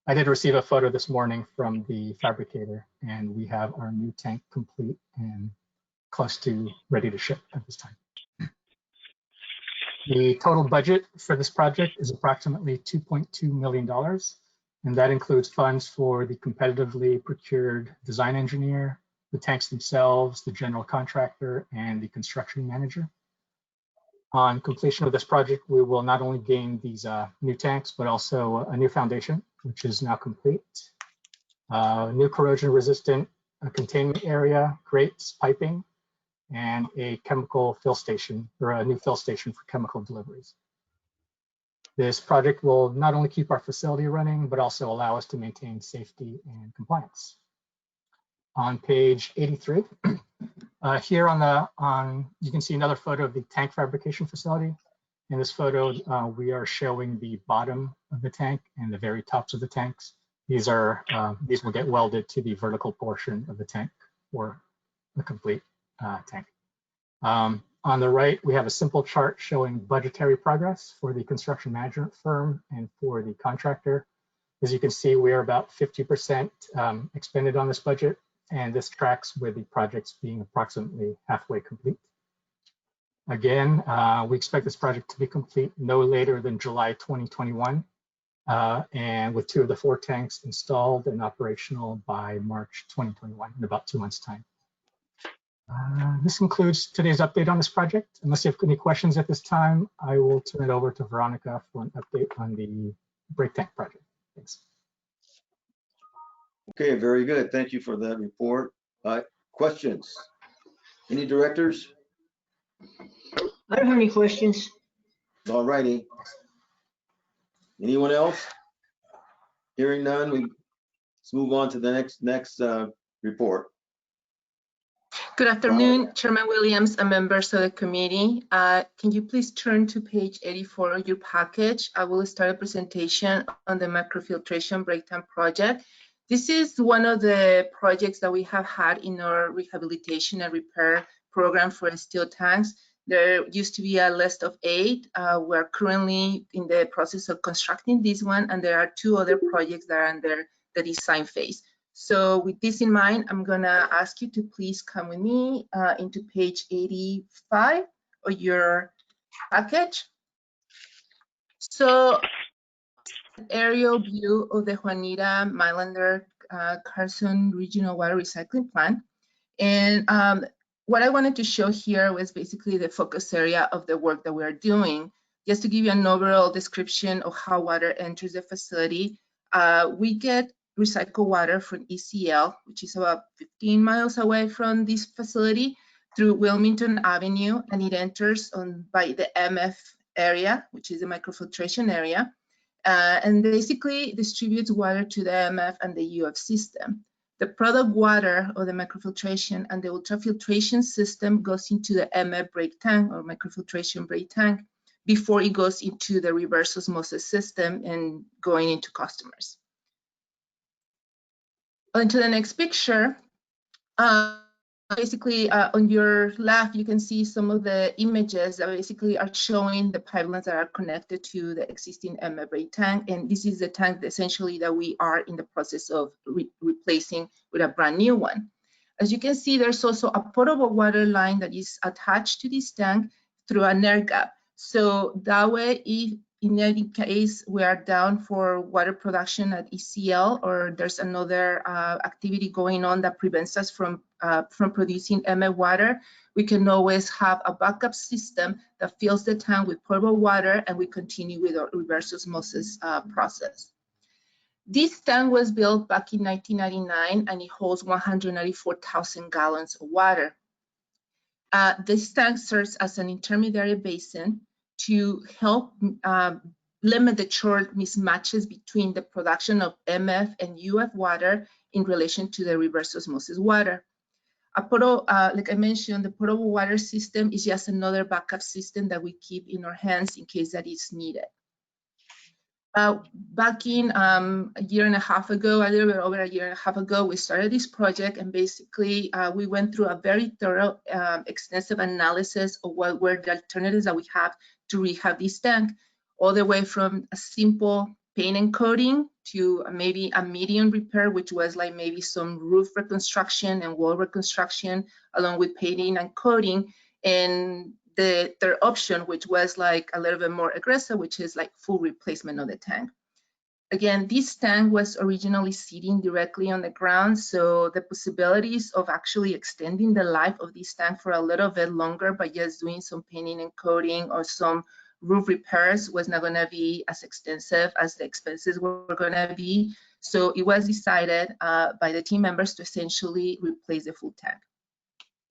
I did receive a photo this morning from the fabricator, and we have our new tank complete and close to ready to ship at this time. The total budget for this project is approximately $2.2 million, and that includes funds for the competitively procured design engineer, the tanks themselves, the general contractor, and the construction manager. On completion of this project, we will not only gain these new tanks, but also a new foundation, which is now complete, new corrosion-resistant containment area, grates, piping, and a chemical fill station, or a new fill station for chemical deliveries. This project will not only keep our facility running, but also allow us to maintain safety and compliance. On page 83, here you can see another photo of the tank fabrication facility. In this photo, we are showing the bottom of the tank and the very tops of the tanks. These will get welded to the vertical portion of the tank for the complete tank. On the right, we have a simple chart showing budgetary progress for the construction management firm and for the contractor. As you can see, we are about 50% expended on this budget, and this tracks with the projects being approximately halfway complete. Again, we expect this project to be complete no later than July 2021, and with 2 of the 4 tanks installed and operational by March 2021, in about 2 months' time. This concludes today's update on this project. Unless you have any questions at this time, I will turn it over to Veronica for an update on the break tank project. Thanks. Okay, very good. Thank you for that report. Questions? Any directors? I don't have any questions. All righty. Anyone else? Hearing none, let's move on to the next report. Good afternoon, Chairman Williams and members of the committee. Can you please turn to page 84 of your package? I will start a presentation on the microfiltration breakdown project. This is one of the projects that we have had in our rehabilitation and repair program for steel tanks. There used to be a list of 8. We're currently in the process of constructing this one, and there are 2 other projects that are under the design phase. So with this in mind, I'm gonna ask you to please come with me into page 85 of your package. So aerial view of the Juanita, Mylander, Carson Regional Water Recycling Plant. And what I wanted to show here was basically the focus area of the work that we're doing. Just to give you an overall description of how water enters the facility, we get recycled water from ECL, which is about 15 miles away from this facility, through Wilmington Avenue, and it enters by the MF area, which is the microfiltration area, and basically distributes water to the MF and the UF system. The product water of the microfiltration and the ultrafiltration system goes into the MF break tank or microfiltration break tank before it goes into the reverse osmosis system and going into customers. On to the next picture. basically, on your left, you can see some of the images that basically are showing the pipelines that are connected to the existing MFA tank. And this is the tank essentially that we are in the process of replacing with a brand new one. As you can see, there's also a potable water line that is attached to this tank through an air gap. So that way, if in any case we are down for water production at ECL, or there's another activity going on that prevents us from producing MF water, we can always have a backup system that fills the tank with potable water, and we continue with our reverse osmosis process. This tank was built back in 1999, and it holds 194,000 gallons of water. This tank serves as an intermediary basin to help limit the chord mismatches between the production of MF and UF water in relation to the reverse osmosis water. Like I mentioned, the potable water system is just another backup system that we keep in our hands in case that is needed. Back in a year and a half ago, a little bit over a year and a half ago, we started this project, and basically we went through a very thorough, extensive analysis of what were the alternatives that we have to rehab this tank, all the way from a simple paint and coating to maybe a medium repair, which was like maybe some roof reconstruction and wall reconstruction, along with painting and coating, and the third option, which was like a little bit more aggressive, which is like full replacement of the tank. Again, this tank was originally sitting directly on the ground, so the possibilities of actually extending the life of this tank for a little bit longer by just doing some painting and coating or some roof repairs was not going to be as extensive as the expenses were going to be. So it was decided by the team members to essentially replace the full tank.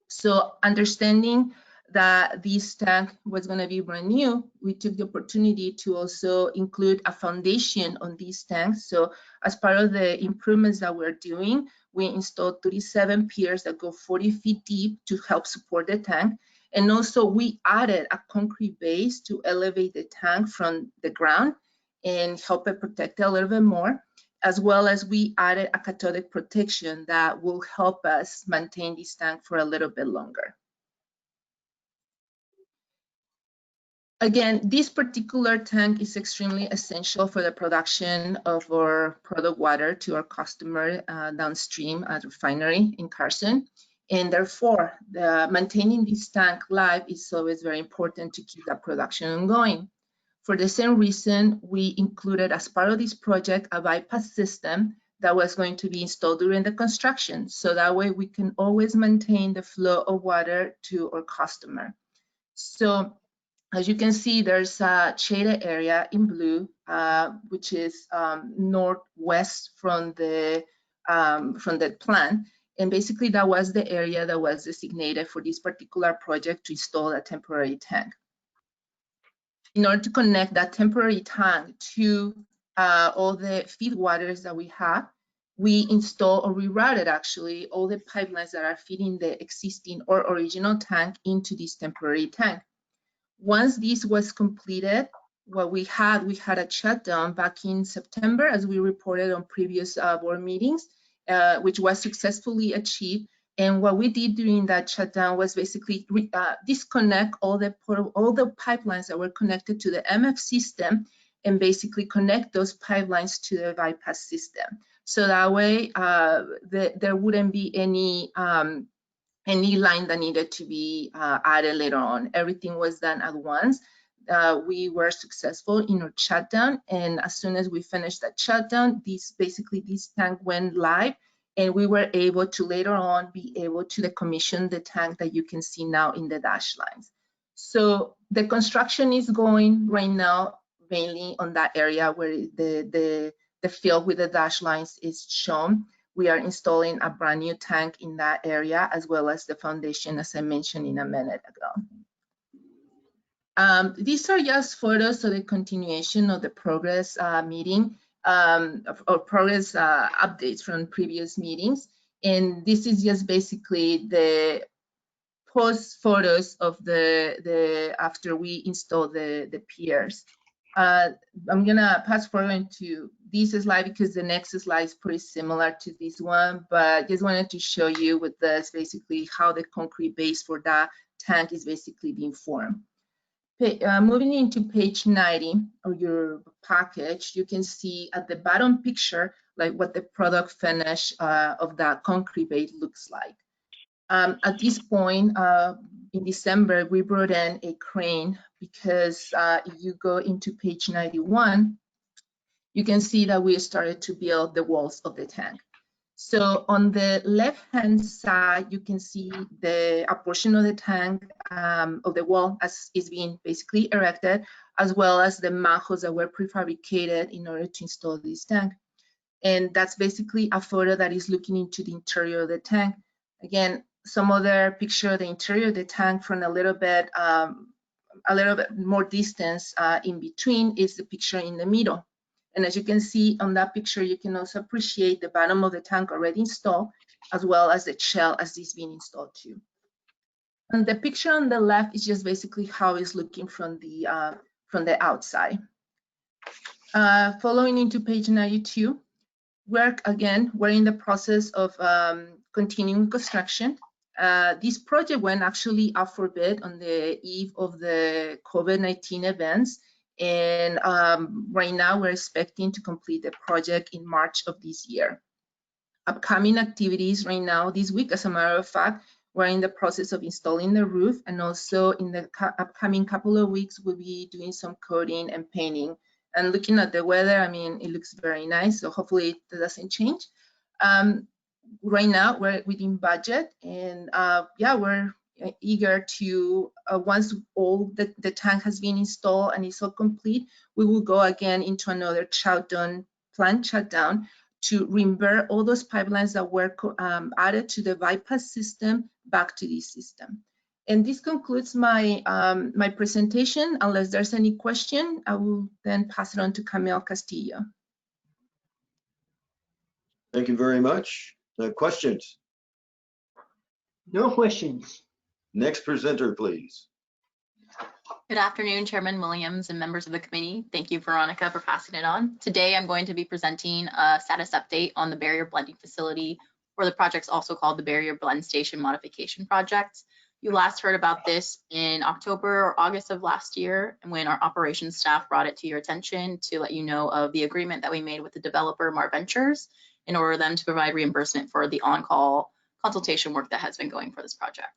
So understanding that this tank was going to be brand new, we took the opportunity to also include a foundation on these tanks. So as part of the improvements that we're doing, we installed 37 piers that go 40 feet deep to help support the tank. And also we added a concrete base to elevate the tank from the ground and help it protect it a little bit more, as well as we added a cathodic protection that will help us maintain this tank for a little bit longer. Again, this particular tank is extremely essential for the production of our product water to our customer downstream at refinery in Carson. And therefore, maintaining this tank live is always very important to keep that production ongoing. For the same reason, we included as part of this project a bypass system that was going to be installed during the construction. So that way we can always maintain the flow of water to our customer. So as you can see, there's a shaded area in blue, which is northwest from the plant. And basically that was the area that was designated for this particular project to install a temporary tank. In order to connect that temporary tank to all the feed waters that we have, we installed or rerouted actually all the pipelines that are feeding the existing or original tank into this temporary tank. Once this was completed, what we had a shutdown back in September, as we reported on previous board meetings, which was successfully achieved. And what we did during that shutdown was basically disconnect all the pipelines that were connected to the MF system and basically connect those pipelines to the bypass system. So that way there wouldn't be any line that needed to be added later on. Everything was done at once. We were successful in our shutdown, and as soon as we finished that shutdown, this tank went live, and we were able to later on be able to decommission the tank that you can see now in the dash lines. So the construction is going right now mainly on that area where the field with the dash lines is shown. We are installing a brand new tank in that area, as well as the foundation, as I mentioned in a minute ago. These are just photos of the continuation of the progress meeting or progress updates from previous meetings. And this is just basically the post photos of the after we install the piers. I'm gonna pass forward to this slide because the next slide is pretty similar to this one, but just wanted to show you with this basically how the concrete base for that tank is basically being formed. Moving into page 90 of your package, you can see at the bottom picture like what the product finish of that concrete base looks like. At this point, in December, we brought in a crane because if you go into page 91, you can see that we started to build the walls of the tank. So on the left-hand side, you can see a portion of the tank of the wall as is being basically erected, as well as the manholes that were prefabricated in order to install this tank. And that's basically a photo that is looking into the interior of the tank. Again, some other picture of the interior of the tank from a little bit more distance in between is the picture in the middle. And as you can see on that picture, you can also appreciate the bottom of the tank already installed, as well as the shell as it's being installed too. And the picture on the left is just basically how it's looking from the outside. Following into page 92, we're in the process of continuing construction. This project went actually up for bid on the eve of the COVID-19 events. And right now we're expecting to complete the project in March of this year. Upcoming activities right now this week, as a matter of fact, we're in the process of installing the roof, and also in the upcoming couple of weeks, we'll be doing some coating and painting. And looking at the weather, I mean, it looks very nice, so hopefully that doesn't change. Right now we're within budget, and yeah, we're eager to once all the tank has been installed and is all complete, we will go again into another plant shutdown to reinvert all those pipelines that were added to the bypass system back to this system. And this concludes my my presentation. Unless there's any question, I will then pass it on to Camille Castillo. Thank you very much. Questions? No questions. Next presenter, please. Good afternoon, Chairman Williams and members of the committee. Thank you, Veronica, for passing it on. Today, I'm going to be presenting a status update on the barrier blending facility, or the project's also called the Barrier Blend Station Modification Project. You last heard about this in October or August of last year, and when our operations staff brought it to your attention to let you know of the agreement that we made with the developer, Mar Ventures, in order for them to provide reimbursement for the on-call consultation work that has been going for this project.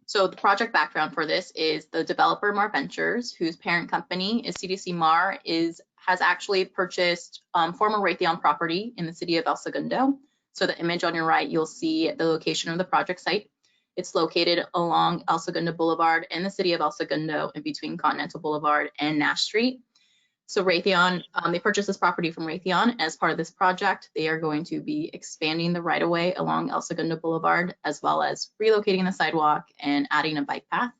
So the project background for this is the developer Mar Ventures, whose parent company is CDC Mar, has actually purchased former Raytheon property in the city of El Segundo. So the image on your right, you'll see the location of the project site. It's located along El Segundo Boulevard in the city of El Segundo, in between Continental Boulevard and Nash Street. So Raytheon, they purchased this property from Raytheon. As part of this project, they are going to be expanding the right-of-way along El Segundo Boulevard, as well as relocating the sidewalk and adding a bike path.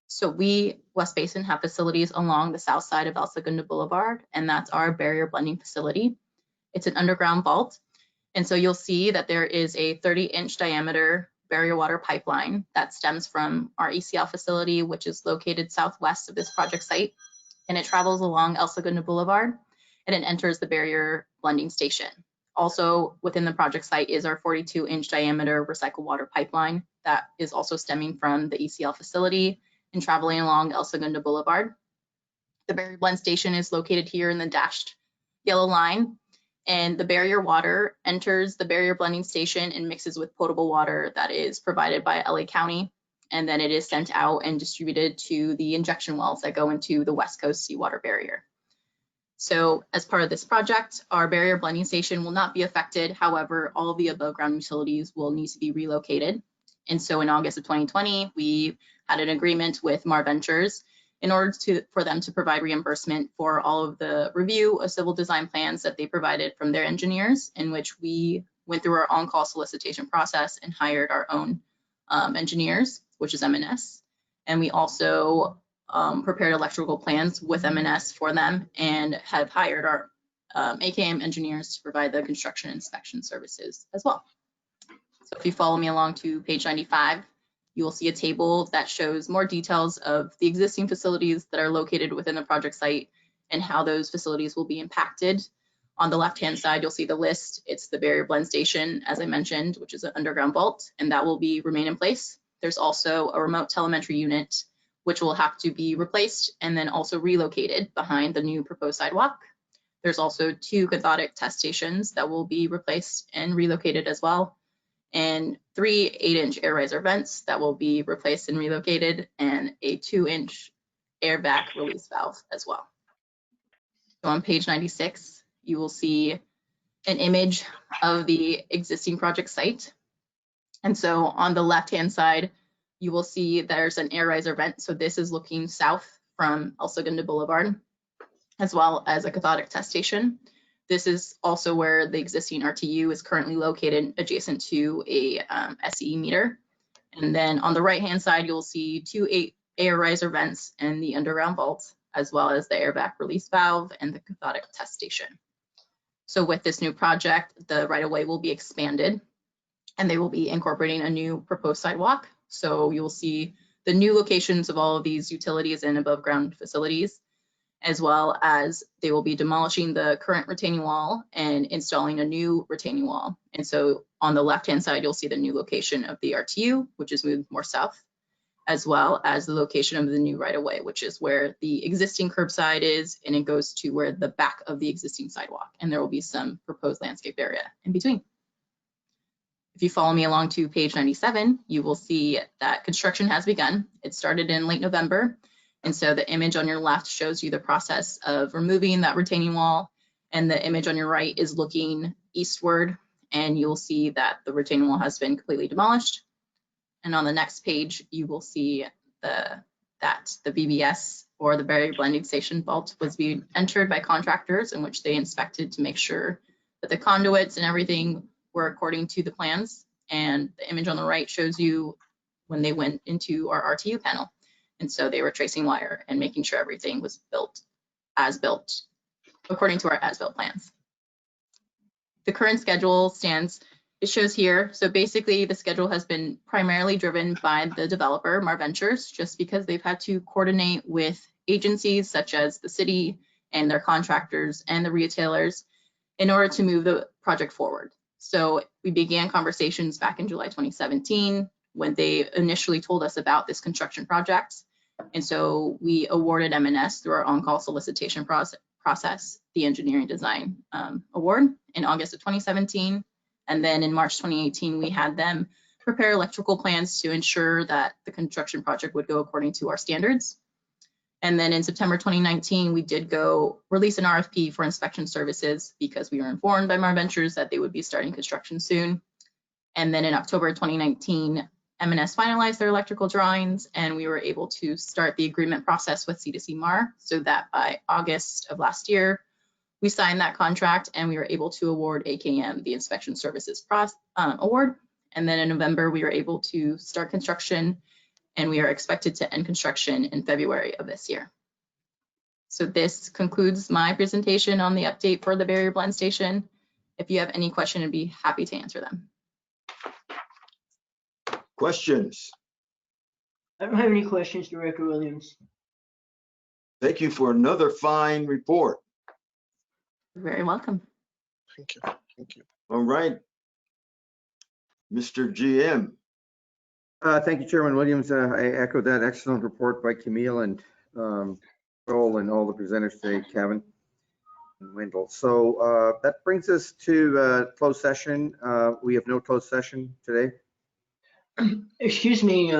So we, West Basin, have facilities along the south side of El Segundo Boulevard, and that's our barrier blending facility. It's an underground vault. And so you'll see that there is a 30-inch diameter barrier water pipeline that stems from our ECL facility, which is located southwest of this project site. And it travels along El Segundo Boulevard, and it enters the barrier blending station. Also within the project site is our 42-inch diameter recycled water pipeline that is also stemming from the ECL facility and traveling along El Segundo Boulevard. The barrier blend station is located here in the dashed yellow line, and the barrier water enters the barrier blending station and mixes with potable water that is provided by LA County. And then it is sent out and distributed to the injection wells that go into the West Coast seawater barrier. So as part of this project, our barrier blending station will not be affected. However, all of the above ground utilities will need to be relocated. And so in August of 2020, we had an agreement with Mar Ventures in order for them to provide reimbursement for all of the review of civil design plans that they provided from their engineers, in which we went through our on-call solicitation process and hired our own engineers, which is M&S. And we also prepared electrical plans with M&S for them and have hired our AKM engineers to provide the construction inspection services as well. So if you follow me along to page 95, you will see a table that shows more details of the existing facilities that are located within the project site and how those facilities will be impacted. On the left-hand side, you'll see the list. It's the barrier blend station, as I mentioned, which is an underground vault, and that will remain in place. There's also a remote telemetry unit, which will have to be replaced and then also relocated behind the new proposed sidewalk. There's also 2 cathodic test stations that will be replaced and relocated as well, and 3 8-inch air riser vents that will be replaced and relocated, and a 2-inch air vac release valve as well. So on page 96, you will see an image of the existing project site. And so on the left-hand side, you will see there's an air riser vent. So this is looking south from El Segundo Boulevard, as well as a cathodic test station. This is also where the existing RTU is currently located, adjacent to a SE meter. And then on the right-hand side, you'll see 2 air riser vents and the underground vault, as well as the air vac release valve and the cathodic test station. So with this new project, the right-of-way will be expanded, and they will be incorporating a new proposed sidewalk. So you'll see the new locations of all of these utilities and above ground facilities, as well as they will be demolishing the current retaining wall and installing a new retaining wall. And so on the left-hand side, you'll see the new location of the RTU, which is moved more south, as well as the location of the new right-of-way, which is where the existing curbside is, and it goes to where the back of the existing sidewalk, and there will be some proposed landscape area in between. If you follow me along to page 97, you will see that construction has begun. It started in late November, and so the image on your left shows you the process of removing that retaining wall, and the image on your right is looking eastward, and you'll see that the retaining wall has been completely demolished. And on the next page, you will see that the BBS, or the barrier blending station vault, was being entered by contractors, in which they inspected to make sure that the conduits and everything were according to the plans. And the image on the right shows you when they went into our RTU panel. And so they were tracing wire and making sure everything was built according to our as-built plans. The current schedule stands, it shows here. So basically the schedule has been primarily driven by the developer, Mar Ventures, just because they've had to coordinate with agencies such as the city and their contractors and the retailers in order to move the project forward. So we began conversations back in July 2017 when they initially told us about this construction project. And so we awarded M&S through our on-call solicitation process, the engineering design award in August of 2017. And then in March 2018, we had them prepare electrical plans to ensure that the construction project would go according to our standards. And then in September 2019, we did go release an RFP for inspection services because we were informed by Mar Ventures that they would be starting construction soon. And then in October 2019, M&S finalized their electrical drawings, and we were able to start the agreement process with C2C Mar, so that by August of last year, we signed that contract and we were able to award AKM the inspection services award. And then in November, we were able to start construction, and we are expected to end construction in February of this year. So this concludes my presentation on the update for the barrier blend station. If you have any question, I'd be happy to answer them. Questions? I don't have any questions, Director Williams. Thank you for another fine report. You're very welcome. Thank you. Thank you. All right. Mr. GM. Thank you, Chairman Williams. I echo that excellent report by Camille and Joel and all the presenters today, Kevin and Wendell. So that brings us to closed session. We have no closed session today. Excuse me,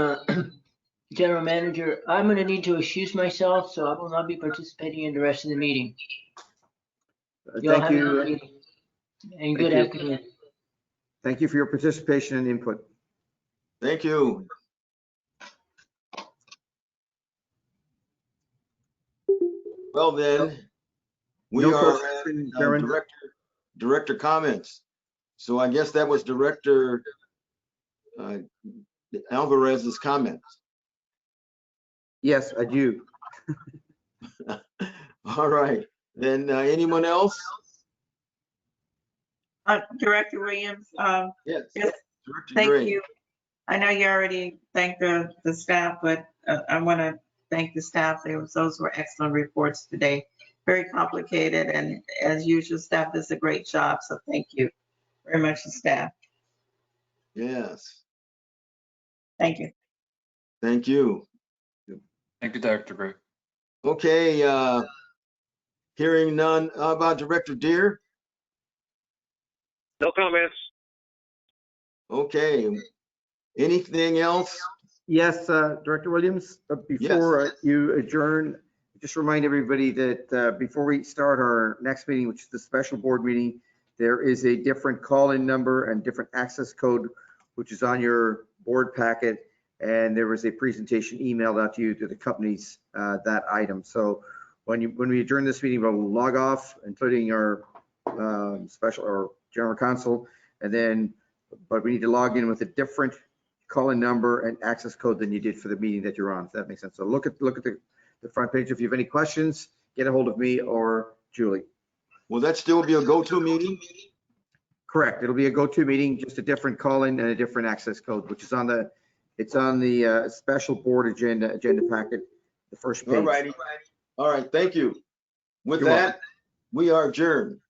General Manager, I'm going to need to excuse myself, so I will not be participating in the rest of the meeting. Thank you. And good afternoon. Thank you for your participation and input. Thank you. Well then, we No are question, at director comments. So I guess that was Director Alvarez's comments. Yes, I do. All right, then anyone else? Director Williams, Yes. thank Gray. you. I know you already thanked the staff, but I want to thank the staff. Those were excellent reports today. very complicated, and as usual, staff does a great job, so thank you very much to staff. Yes, Thank you. thank you. Thank you, Dr. Gray. Okay, hearing none. How about Director Deere? No comments. Okay. Anything else? Yes, Director Williams, before you adjourn, just remind everybody that before we start our next meeting, which is the special board meeting, there is a different call-in number and different access code, which is on your board packet. And there was a presentation emailed out to you to the companies, that item. So when we adjourn this meeting, we'll log off, including our special or general counsel, and then, but we need to log in with a different call-in number and access code than you did for the meeting that you're on, if that makes sense. So look at the front page. If you have any questions, get a hold of me or Julie. Will that still be a go-to meeting? Correct. It'll be a go-to meeting, just a different call-in and a different access code, which is on the special board agenda packet, the first page. All righty. All right, thank you. With You're that, we are adjourned.